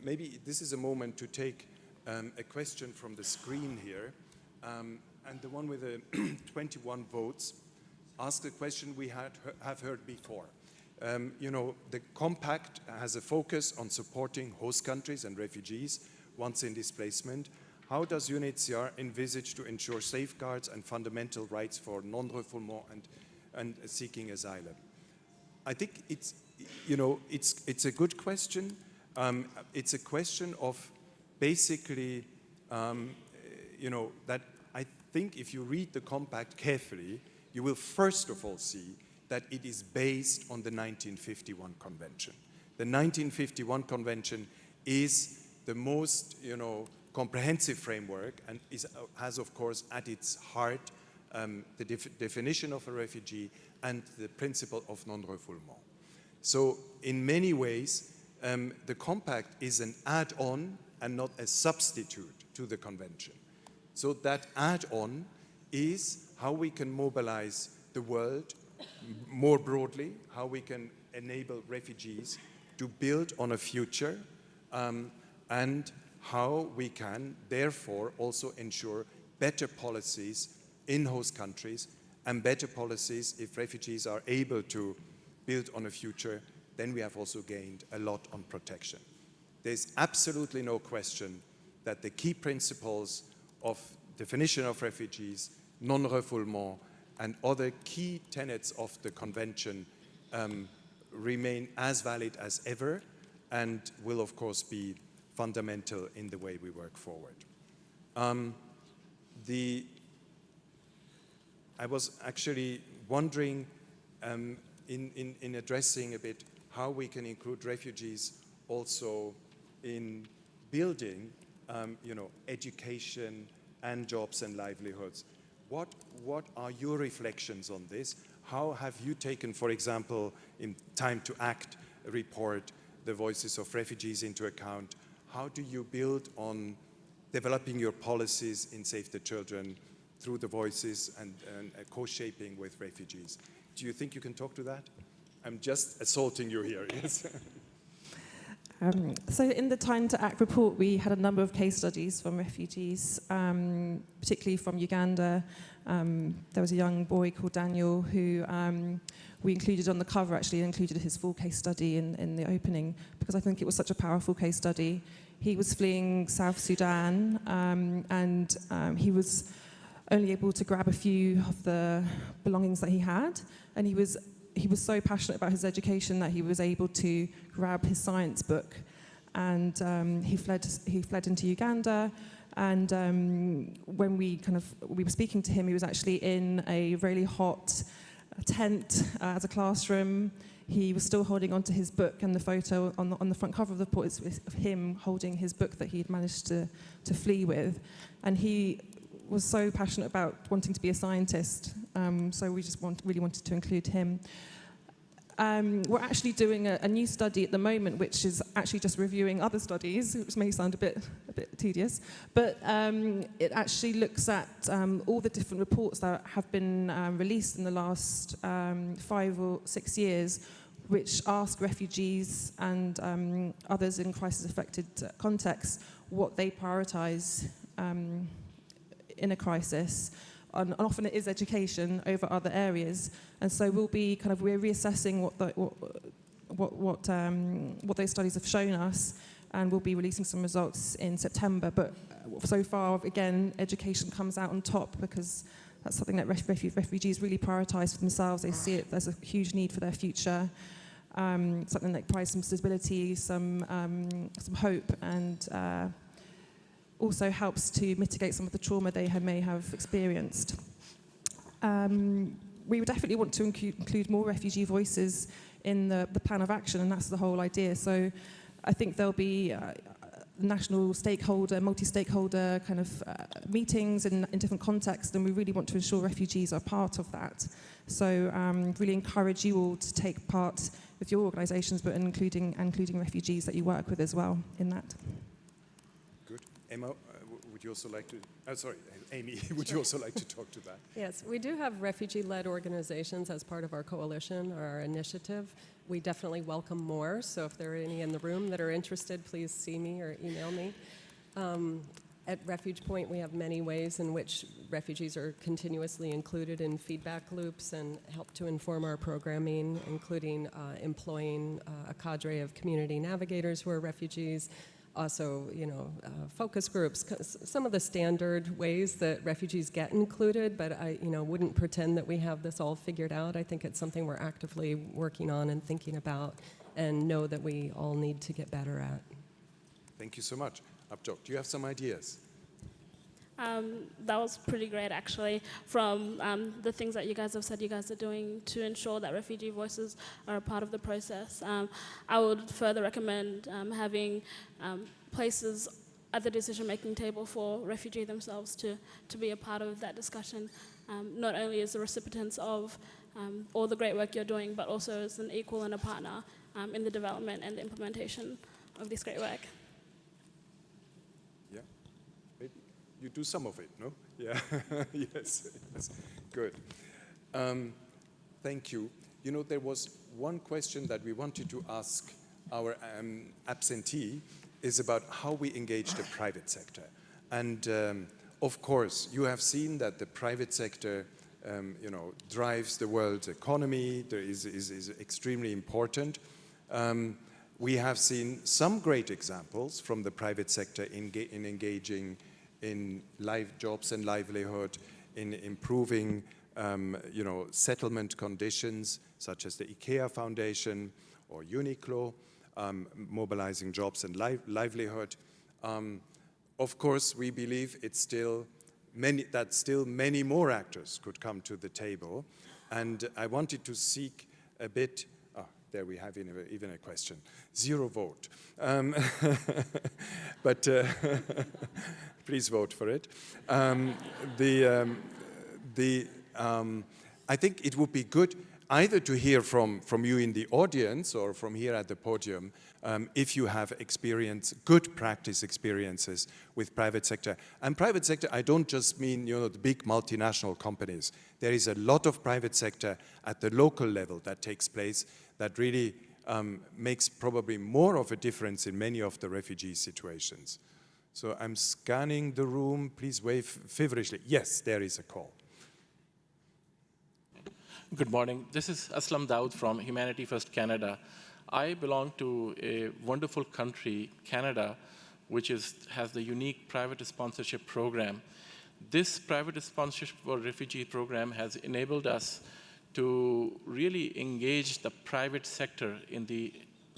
Maybe this is a moment to take a question from the screen here. And the one with the 21 votes asked a question we have heard before. You know, the compact has a focus on supporting host countries and refugees once in displacement. How does UNHCR envisage to ensure safeguards and fundamental rights for non-refoulement and seeking asylum? I think it's, you know, it's a good question. It's a question of basically, you know, that I think if you read the compact carefully, you will first of all see that it is based on the 1951 Convention. The 1951 Convention is the most, you know, comprehensive framework and has, of course, at its heart the definition of a refugee and the principle of non-refoulement. So in many ways, the compact is an add-on and not a substitute to the convention. So that add-on is how we can mobilize the world more broadly, how we can enable refugees to build on a future, and how we can therefore also ensure better policies in host countries and better policies if refugees are able to build on a future, then we have also gained a lot on protection. There's absolutely no question that the key principles of definition of refugees, non-refoulement, and other key tenets of the convention remain as valid as ever and will, of course, be fundamental in the way we work forward. I was actually wondering in addressing a bit how we can include refugees also in building you know, education and jobs and livelihoods. What are your reflections on this? How have you taken, for example, in Time to Act report, the voices of refugees into account? How do you build on developing your policies in Save the Children through the voices and co-shaping with refugees? Do you think you can talk to that? I'm just assaulting you here, yes. So in the Time to Act report, we had a number of case studies from refugees, particularly from Uganda. There was a young boy called Daniel who we included on the cover, actually, and included his full case study in the opening, because I think it was such a powerful case study. He was fleeing South Sudan, and he was only able to grab a few of the belongings that he had, and he was so passionate about his education that he was able to grab his science book, and he fled into Uganda. And when we were speaking to him, he was actually in a really hot tent as a classroom. He was still holding onto his book, and the photo on the front cover of the report is of him holding his book that he'd managed to flee with. And he was so passionate about wanting to be a scientist, so we just really wanted to include him. We're actually doing a new study at the moment, which is actually just reviewing other studies, which may sound a bit tedious, but it actually looks at all the different reports that have been released in the last 5 or 6 years, which ask refugees and others in crisis-affected contexts what they prioritise in a crisis. And often it is education over other areas, and so we're reassessing what those studies have shown us, and we'll be releasing some results in September. But so far, again, education comes out on top because that's something that refugees really prioritise for themselves. They see it as a huge need for their future, something that provides some stability, some hope, and also helps to mitigate some of the trauma they may have experienced. We would definitely want to include more refugee voices in the plan of action, and that's the whole idea. So I think there'll be national stakeholder, multi-stakeholder kind of meetings in different contexts, and we really want to ensure refugees are part of that. So really encourage you all to take part with your organisations, but including refugees that you work with as well in that. Good. Emma, would you also like to, Amy, would you also like to talk to that? Yes, we do have refugee-led organizations as part of our coalition or our initiative. We definitely welcome more, so if there are any in the room that are interested, please see me or email me. At Refuge Point, we have many ways in which refugees are continuously included in feedback loops and help to inform our programming, including employing a cadre of community navigators who are refugees, also, focus groups, some of the standard ways that refugees get included, but I, wouldn't pretend that we have this all figured out. I think it's something we're actively working on and thinking about and know that we all need to get better at. Thank you so much. Abjok, do you have some ideas? That was pretty great, actually, from the things that you guys have said you guys are doing to ensure that refugee voices are a part of the process. I would further recommend having places at the decision-making table for refugees themselves to be a part of that discussion, not only as the recipients of all the great work you're doing, but also as an equal and a partner in the development and the implementation of this great work. You do some of it, no? Yeah, yes, good. Thank you. There was one question that we wanted to ask our absentee is about how we engage the private sector. And of course, you have seen that the private sector, drives the world's economy, is extremely important. We have seen some great examples from the private sector in engaging in live jobs and livelihood, in improving, settlement conditions, such as the IKEA Foundation or Uniqlo, mobilizing jobs and livelihood. Of course, we believe that still many more actors could come to the table, and I wanted to seek a bit. There we have even a question. 0 vote. But please vote for it. I think it would be good either to hear from you in the audience or from here at the podium if you have good practice experiences with private sector. And private sector, I don't just mean the big multinational companies. There is a lot of private sector at the local level that takes place that really makes probably more of a difference in many of the refugee situations. So I'm scanning the room. Please wave feverishly. Yes, there is a call. Good morning. This is Aslam Daud from Humanity First Canada. I belong to a wonderful country, Canada, which has the unique private sponsorship program. This private sponsorship for refugee program has enabled us to really engage the private sector in the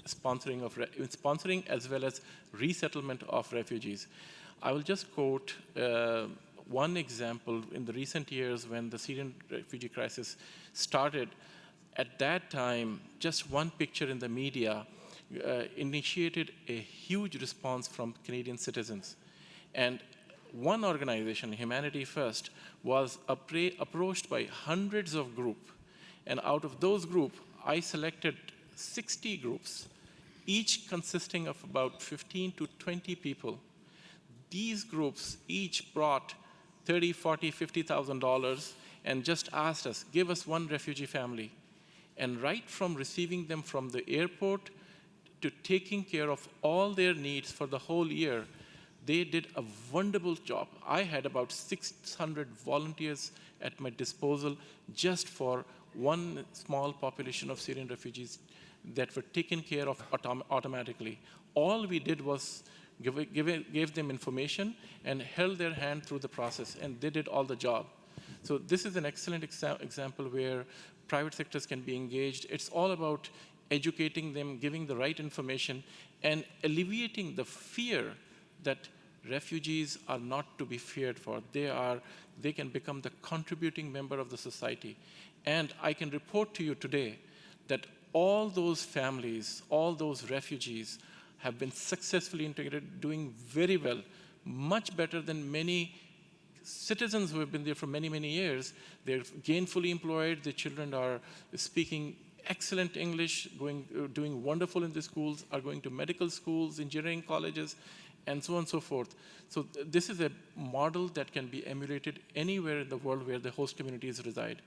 sponsoring as well as resettlement of refugees. I will just quote one example. In the recent years when the Syrian refugee crisis started, at that time, just one picture in the media initiated a huge response from Canadian citizens. And one organization, Humanity First, was approached by hundreds of groups. And out of those groups, I selected 60 groups, each consisting of about 15 to 20 people. These groups each brought $30,000, $40,000, $50,000 and just asked us, give us one refugee family. And right from receiving them from the airport to taking care of all their needs for the whole year, they did a wonderful job. I had about 600 volunteers at my disposal just for one small population of Syrian refugees that were taken care of automatically. All we did was gave them information and held their hand through the process, and they did all the job. So this is an excellent example where private sectors can be engaged. It's all about educating them, giving the right information, and alleviating the fear that refugees are not to be feared for. They can become the contributing member of the society. And I can report to you today that all those families, all those refugees have been successfully integrated, doing very well, much better than many citizens who have been there for many, many years. They're gainfully employed, the children are speaking excellent English, doing wonderful in the schools, are going to medical schools, engineering colleges, and so on and so forth. So this is a model that can be emulated anywhere in the world where the host communities reside.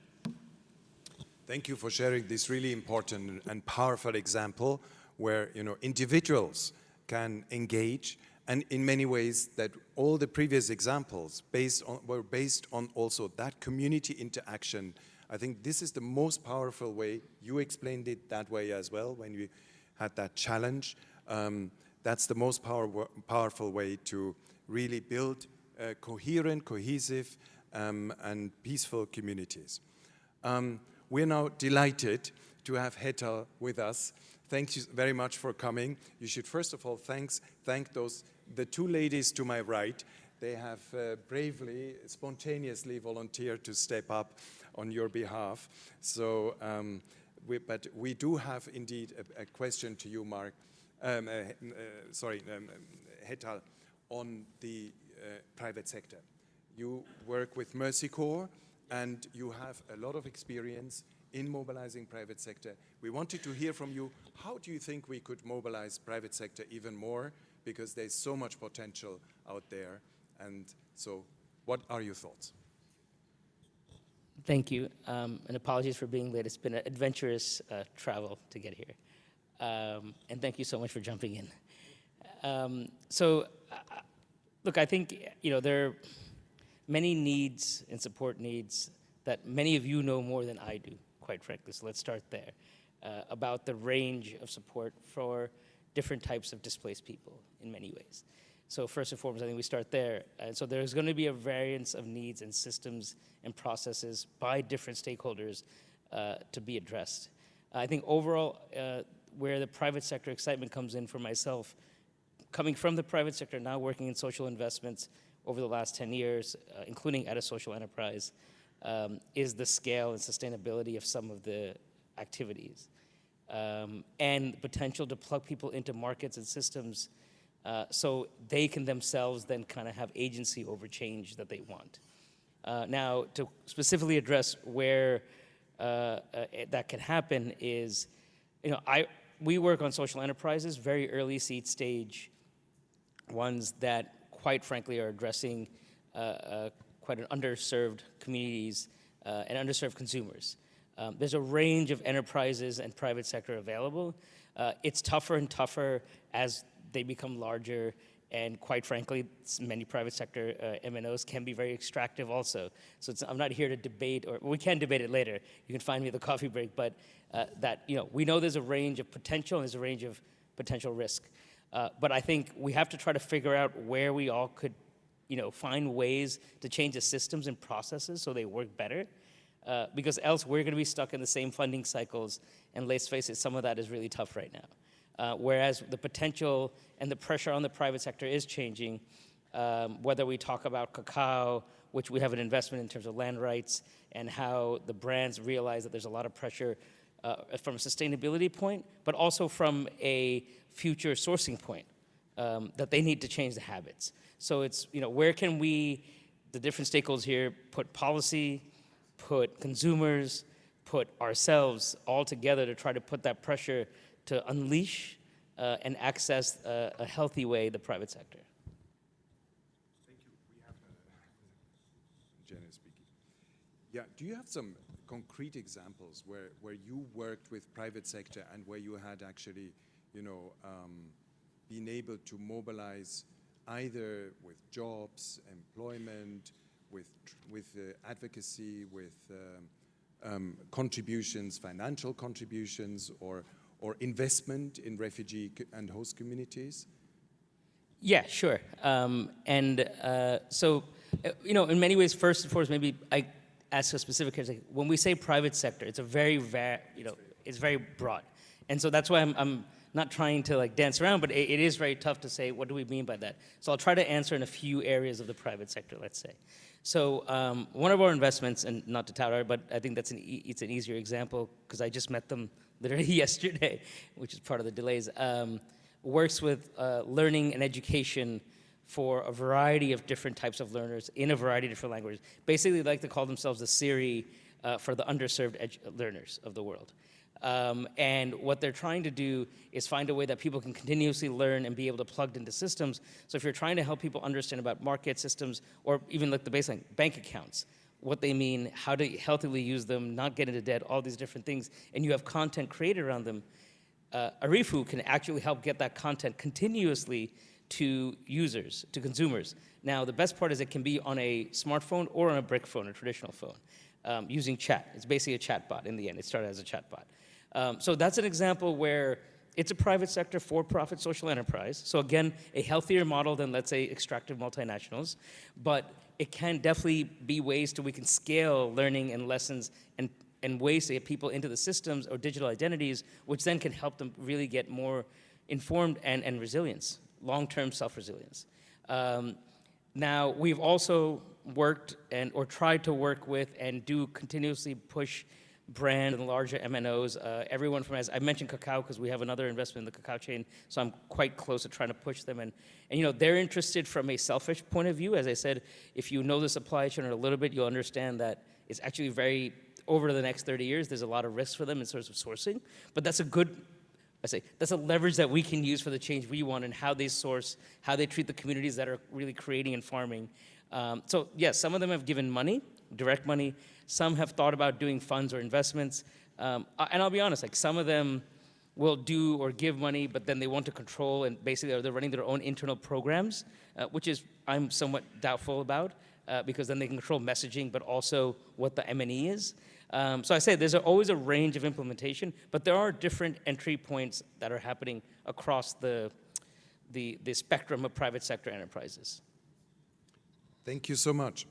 Thank you for sharing this really important and powerful example where individuals can engage, and in many ways that all the previous examples were based on also that community interaction. I think this is the most powerful way. You explained it that way as well when you had that challenge. That's the most powerful way to really build coherent, cohesive, and peaceful communities. We're now delighted to have Heta with us. Thank you very much for coming. You should first of all thank the two ladies to my right. They have bravely, spontaneously volunteered to step up on your behalf. So, but we do have indeed a question to you, Mark. Hetal, on the private sector. You work with Mercy Corps, and you have a lot of experience in mobilizing private sector. We wanted to hear from you, how do you think we could mobilize private sector even more? Because there's so much potential out there. And so what are your thoughts? Thank you, and apologies for being late. It's been an adventurous travel to get here. And thank you so much for jumping in. Look, I think there are many needs and support needs that many of you know more than I do, quite frankly. So let's start there, about the range of support for different types of displaced people in many ways. So first and foremost, I think we start there. And so there's going to be a variance of needs and systems and processes by different stakeholders to be addressed. I think overall, where the private sector excitement comes in for myself, coming from the private sector, now working in social investments over the last 10 years, including at a social enterprise, is the scale and sustainability of some of the activities. And the potential to plug people into markets and systems so they can themselves then kind of have agency over change that they want. Now, to specifically address where that can happen is, we work on social enterprises, very early seed stage ones that, quite frankly, are addressing quite an underserved communities and underserved consumers. There's a range of enterprises and private sector available. It's tougher and tougher as they become larger, and quite frankly, many private sector MNOs can be very extractive also. So I'm not here to debate, or we can debate it later. You can find me at the coffee break, but we know there's a range of potential and there's a range of potential risk. But I think we have to try to figure out where we all could, find ways to change the systems and processes so they work better. Because else we're going to be stuck in the same funding cycles, and let's face it, some of that is really tough right now. Whereas the potential and the pressure on the private sector is changing, whether we talk about cacao, which we have an investment in terms of land rights, and how the brands realize that there's a lot of pressure from a sustainability point, but also from a future sourcing point, that they need to change the habits. So it's, where can we, the different stakeholders here, put policy, put consumers, put ourselves all together to try to put that pressure to unleash and access a healthy way the private sector. Thank you. We have Jenna speaking. Yeah, do you have some concrete examples where you worked with private sector and where you had actually, been able to mobilize either with jobs, employment, with advocacy, with contributions, financial contributions, or investment in refugee and host communities? Yeah, sure. So, in many ways, first and foremost, maybe I ask a specific question. When we say private sector, it's a it's very broad. And so that's why I'm not trying to dance around, but it is very tough to say, what do we mean by that? So I'll try to answer in a few areas of the private sector, let's say. So one of our investments, and not to tout it, but I think it's an easier example because I just met them literally yesterday, which is part of the delays, works with learning and education for a variety of different types of learners in a variety of different languages. Basically, they like to call themselves the Siri for the underserved learners of the world. And what they're trying to do is find a way that people can continuously learn and be able to plug into systems. So if you're trying to help people understand about market systems, or even the baseline bank accounts, what they mean, how to healthily use them, not get into debt, all these different things, and you have content created around them, Arifu can actually help get that content continuously to users, to consumers. Now, the best part is it can be on a smartphone or on a brick phone, a traditional phone, using chat. It's basically a chatbot in the end. It started as a chatbot. So that's an example where it's a private sector for-profit social enterprise. So again, a healthier model than, let's say, extractive multinationals. But it can definitely be ways we can scale learning and lessons and ways to get people into the systems or digital identities, which then can help them really get more informed and resilience, long-term self-resilience. Now, we've also worked or tried to work with and do continuously push brand and larger MNOs, everyone from, as I mentioned Kakao because we have another investment in the Kakao chain, so I'm quite close to trying to push them. And they're interested from a selfish point of view. As I said, if you know the supply chain a little bit, you'll understand that it's actually over the next 30 years, there's a lot of risks for them in terms of sourcing. But that's that's a leverage that we can use for the change we want and how they source, how they treat the communities that are really creating and farming. So yes, some of them have given money, direct money. Some have thought about doing funds or investments. And I'll be honest, some of them will do or give money, but then they want to control and basically they're running their own internal programs, which is I'm somewhat doubtful about because then they can control messaging, but also what the M&E is. So I say there's always a range of implementation, but there are different entry points that are happening across the spectrum of private sector enterprises. Thank you so much.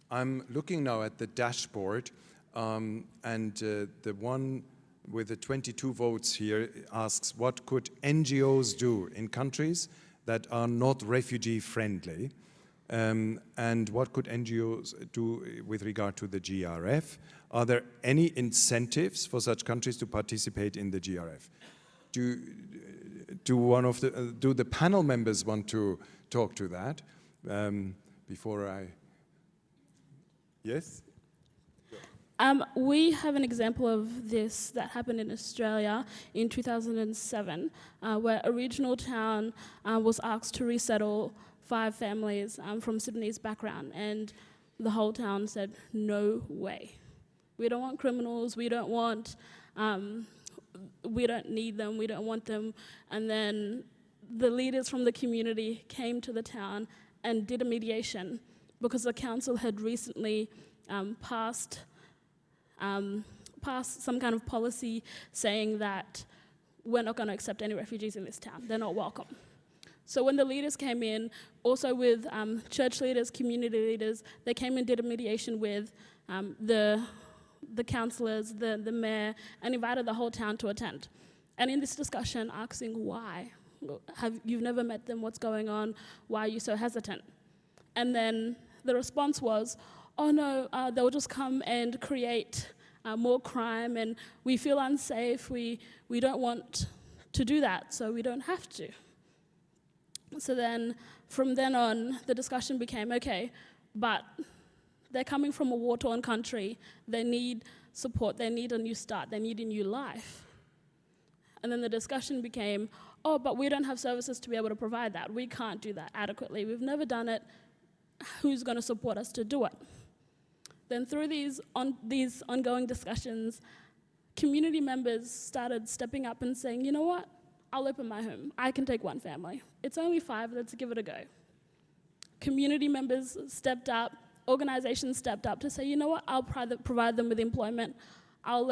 I'm looking now at the dashboard, and the one with the 22 votes here asks, what could NGOs do in countries that are not refugee-friendly? And what could NGOs do with regard to the GRF? Are there any incentives for such countries to participate in the GRF? Do the panel members want to talk to that before I... Yes? We have an example of this that happened in Australia in 2007, where a regional town was asked to resettle 5 families from Sudanese background, and the whole town said, no way. We don't want criminals, we don't need them, we don't want them. And then the leaders from the community came to the town and did a mediation because the council had recently passed some kind of policy saying that we're not going to accept any refugees in this town. They're not welcome. So when the leaders came in, also with church leaders, community leaders, they came and did a mediation with the councillors, the mayor, and invited the whole town to attend. And in this discussion, asking why. You've never met them, what's going on, why are you so hesitant? And then the response was, oh no, they'll just come and create more crime and we feel unsafe, we don't want to do that, so we don't have to. So then, from then on, the discussion became, okay, but They're coming from a war-torn country. They need support. They need a new start. They need a new life. And then the discussion became, oh, but we don't have services to be able to provide that. We can't do that adequately. We've never done it. Who's going to support us to do it? Then through these ongoing discussions, community members started stepping up and saying, you know what? I'll open my home. I can take one family. It's only 5, let's give it a go. Community members stepped up, organizations stepped up to say, you know what? I'll provide them with employment. I'll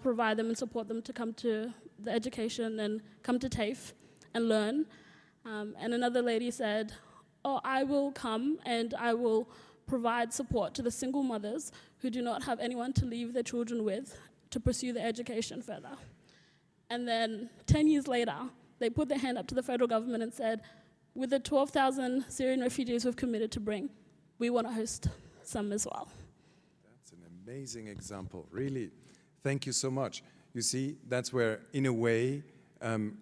provide them and support them to come to the education and come to TAFE and learn. And another lady said, oh, I will come and I will provide support to the single mothers who do not have anyone to leave their children with to pursue their education further. And then 10 years later, they put their hand up to the federal government and said, with the 12,000 Syrian refugees we've committed to bring, we want to host some as well. That's an amazing example, really. Thank you so much. You see, that's where, in a way,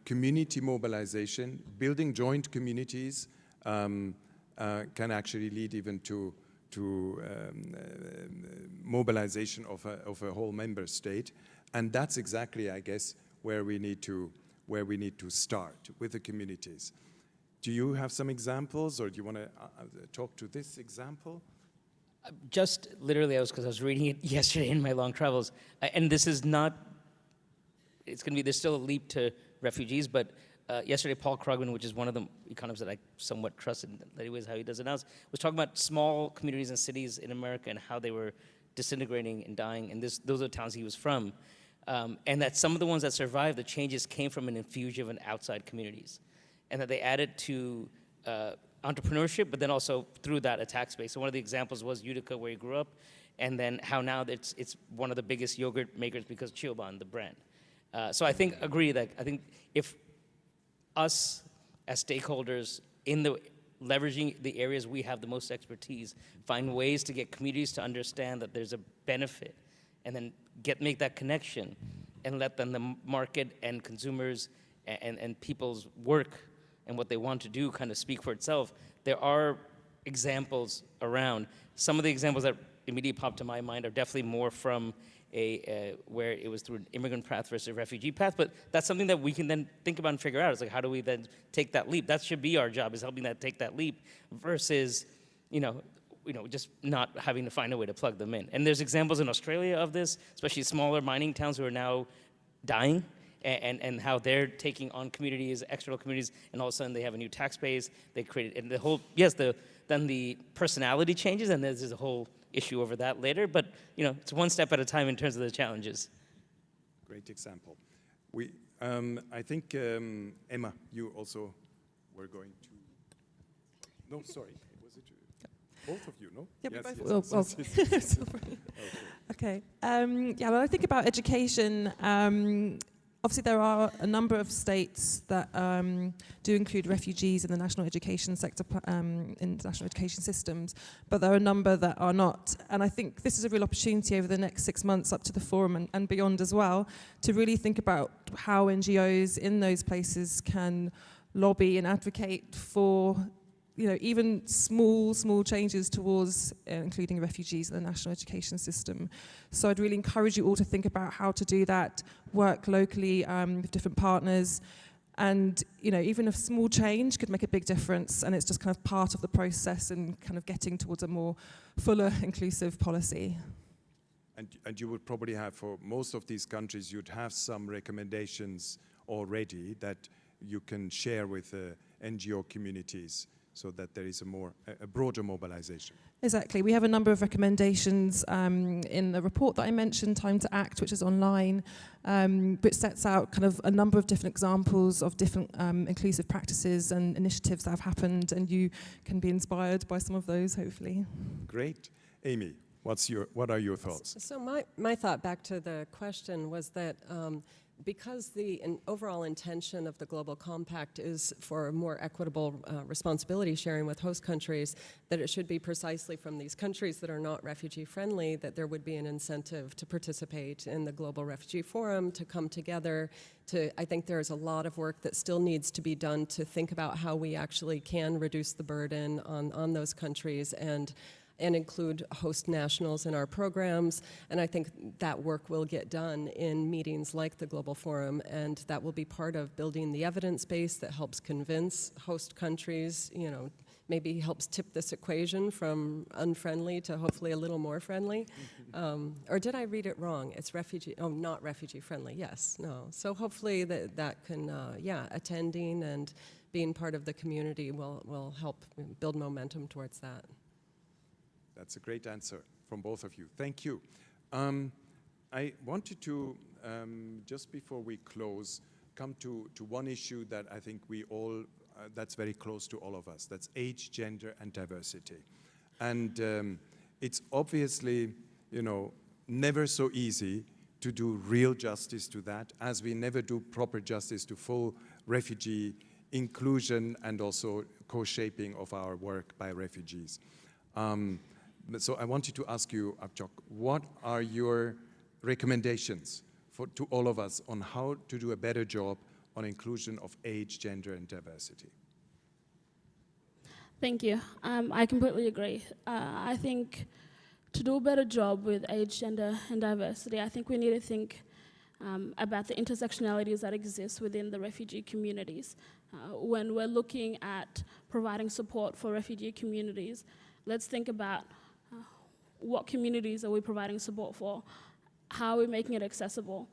community mobilization, building joint communities, can actually lead even to mobilization of a whole member state. And that's exactly, I guess, where we need to start with the communities. Do you have some examples, or do you want to talk to this example? Just literally, because I was reading it yesterday in my long travels, and this is not, it's going to be, there's still a leap to refugees, but yesterday Paul Krugman, which is one of the economists that I somewhat trust in many ways how he does it now, was talking about small communities and cities in America and how they were disintegrating and dying, and those are the towns he was from, and that some of the ones that survived, the changes came from an infusion of outside communities, and that they added to entrepreneurship, but then also through that a tax base. So one of the examples was Utica, where he grew up, and then how now it's one of the biggest yogurt makers because Chilban, the brand. So I agree that I think if us as stakeholders in leveraging the areas we have the most expertise, find ways to get communities to understand that there's a benefit, and then make that connection, and let them the market and consumers and people's work and what they want to do kind of speak for itself. There are examples around. Some of the examples that immediately pop to my mind are definitely more from where it was through an immigrant path versus a refugee path, but that's something that we can then think about and figure out. It's like, how do we then take that leap? That should be our job, is helping that take that leap versus, just not having to find a way to plug them in. And there's examples in Australia of this, especially smaller mining towns who are now dying, and how they're taking on communities, external communities, and all of a sudden they have a new tax base. They created, and the whole, then the personality changes, and there's a whole issue over that later, but it's one step at a time in terms of the challenges. Great example. I think, Emma, you also were going to, no, sorry, was it both of you, no? Yeah, yes. Okay. When I think about education, obviously there are a number of states that do include refugees in the national education sector, in national education systems, but there are a number that are not. And I think this is a real opportunity over the next 6 months up to the forum and beyond as well, to really think about how NGOs in those places can lobby and advocate for even small changes towards including refugees in the national education system. So I'd really encourage you all to think about how to do that, work locally with different partners, and even a small change could make a big difference, and it's just kind of part of the process and kind of getting towards a more fuller, inclusive policy. And you would probably have, for most of these countries, you'd have some recommendations already that you can share with NGO communities, so that there is a broader mobilization. Exactly. We have a number of recommendations in the report that I mentioned, Time to Act, which is online, which sets out kind of a number of different examples of different inclusive practices and initiatives that have happened, and you can be inspired by some of those, hopefully. Great. Amy, what are your thoughts? So my thought back to the question was that because the overall intention of the Global Compact is for more equitable responsibility sharing with host countries, that it should be precisely from these countries that are not refugee friendly, that there would be an incentive to participate in the Global Refugee Forum, to come together. I think there's a lot of work that still needs to be done to think about how we actually can reduce the burden on those countries. And and include host nationals in our programs. And I think that work will get done in meetings like the Global Forum, and that will be part of building the evidence base that helps convince host countries, you know, maybe helps tip this equation from unfriendly to hopefully a little more friendly. Or did I read it wrong? It's refugee, oh, not refugee friendly, yes, no. So hopefully that can, yeah, attending and being part of the community will help build momentum towards that. That's a great answer from both of you. Thank you. I wanted to, just before we close, come to one issue that I think we all, that's very close to all of us. That's age, gender, and diversity. And it's obviously, you know, never so easy to do real justice to that, as we never do proper justice to full refugee inclusion and also co-shaping of our work by refugees. So I wanted to ask you, Abchok, what are your recommendations to all of us on how to do a better job on inclusion of age, gender, and diversity? Thank you. I completely agree. I think to do a better job with age, gender, and diversity, I think we need to think about the intersectionalities that exist within the refugee communities. When we're looking at providing support for refugee communities, let's think about what communities are we providing support for? How are we making it accessible?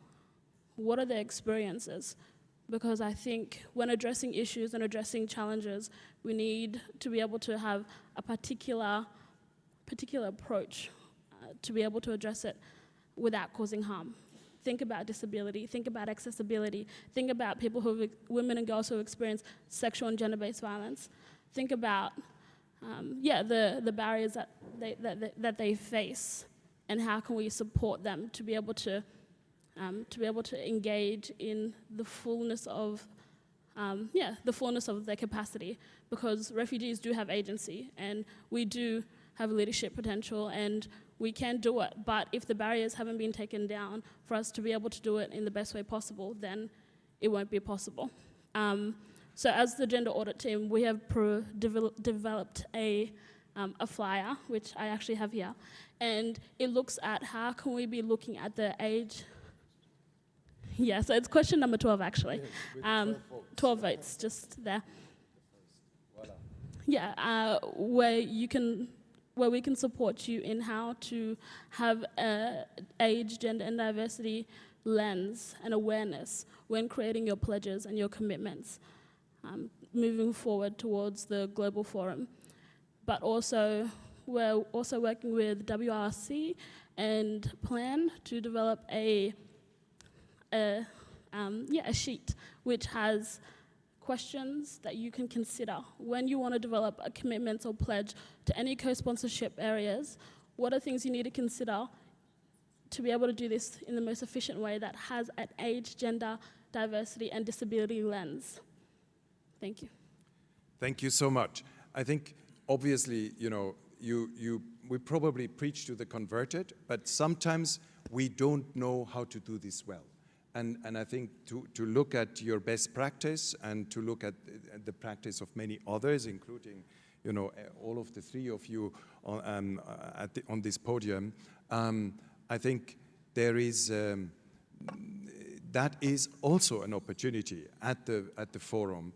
What are their experiences? Because I think when addressing issues and addressing challenges, we need to be able to have a particular approach to be able to address it without causing harm. Think about disability, think about accessibility, think about people women and girls who experience sexual and gender-based violence. Think about, the barriers that they face, and how can we support them to be able to engage in the fullness of their capacity, because refugees do have agency and we do have leadership potential and we can do it, but if the barriers haven't been taken down for us to be able to do it in the best way possible, then it won't be possible. So as the gender audit team, we have developed a flyer, which I actually have here, and it looks at how can we be looking at the age. Yeah, so it's question number 12 actually. 12 votes, just there. Yeah, where we can support you in how to have a age, gender, and diversity lens and awareness when creating your pledges and your commitments, moving forward towards the Global Forum. But also, we're also working with WRC and Plan to develop a sheet which has questions that you can consider when you want to develop a commitment or pledge to any co-sponsorship areas. What are things you need to consider to be able to do this in the most efficient way that has an age, gender, diversity, and disability lens? Thank you. Thank you so much. I think obviously, you know, we probably preach to the converted, but sometimes we don't know how to do this well. And I think to look at your best practice and to look at the practice of many others, including, you know, all of the three of you on this podium, I think there is that is also an opportunity at the forum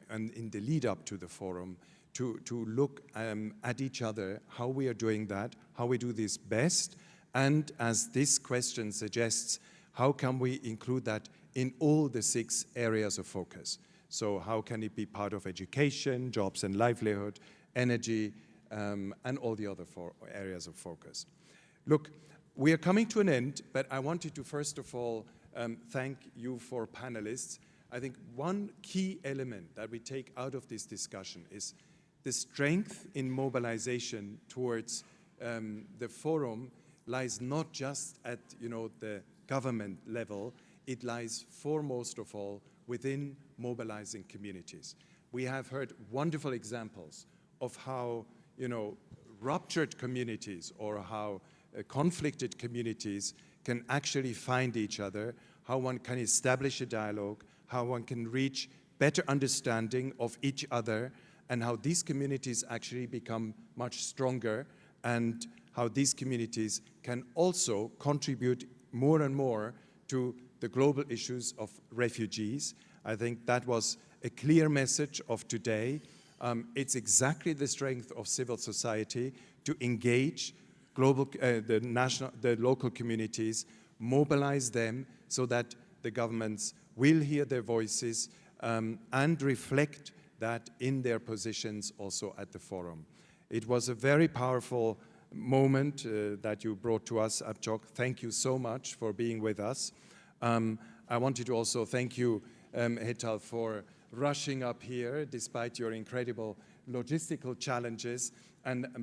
and in the lead up to the forum to look at each other, how we are doing that, how we do this best. And as this question suggests, how can we include that in all the 6 areas of focus? So how can it be part of education, jobs and livelihood, energy, and all the other 4 areas of focus? Look, we are coming to an end, but I wanted to first of all thank you for panelists. I think one key element that we take out of this discussion is the strength in mobilization towards the forum lies not just at, you know, the government level, it lies foremost of all within mobilizing communities. We have heard wonderful examples of how, you know, ruptured communities or how conflicted communities can actually find each other, how one can establish a dialogue, how one can reach better understanding of each other, and how these communities actually become much stronger, and how these communities can also contribute more and more to the global issues of refugees. I think that was a clear message of today. It's exactly the strength of civil society to engage the local communities, mobilize them so that the governments will hear their voices and reflect that in their positions also at the forum. It was a very powerful moment that you brought to us, Abjok. Thank you so much for being with us. I wanted to also thank you, Hetal, for rushing up here despite your incredible logistical challenges,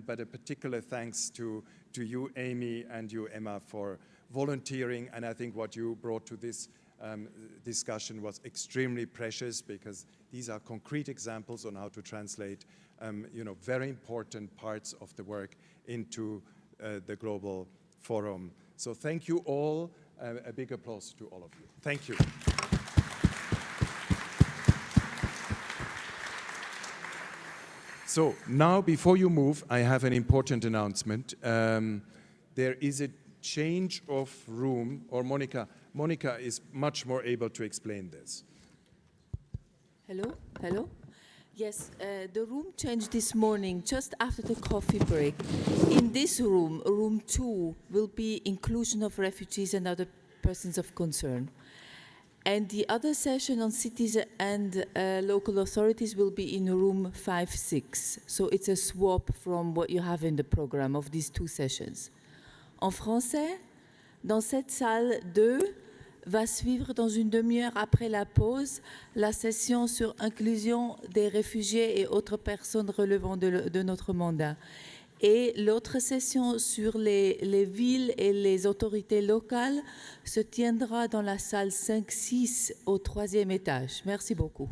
but a particular thanks to you, Amy, and you, Emma, for volunteering. And I think what you brought to this discussion was extremely precious, because these are concrete examples on how to translate very important parts of the work into the global forum. So thank you all. A big applause to all of you. Thank you. So now, before you move, I have an important announcement. There is a change of room, or Monica is much more able to explain this. Hello? Yes, the room changed this morning, just after the coffee break. In this room, room 2, will be inclusion of refugees and other persons of concern. And the other session on cities and local authorities will be in room 5-6. So it's a swap from what you have in the program of these two sessions. En français, dans cette salle 2, va suivre dans une demi-heure après la pause la session sur inclusion des réfugiés et autres personnes relevant de notre mandat. Et l'autre session sur les villes et les autorités locales se tiendra dans la salle 5-6 au 3e étage. Merci beaucoup.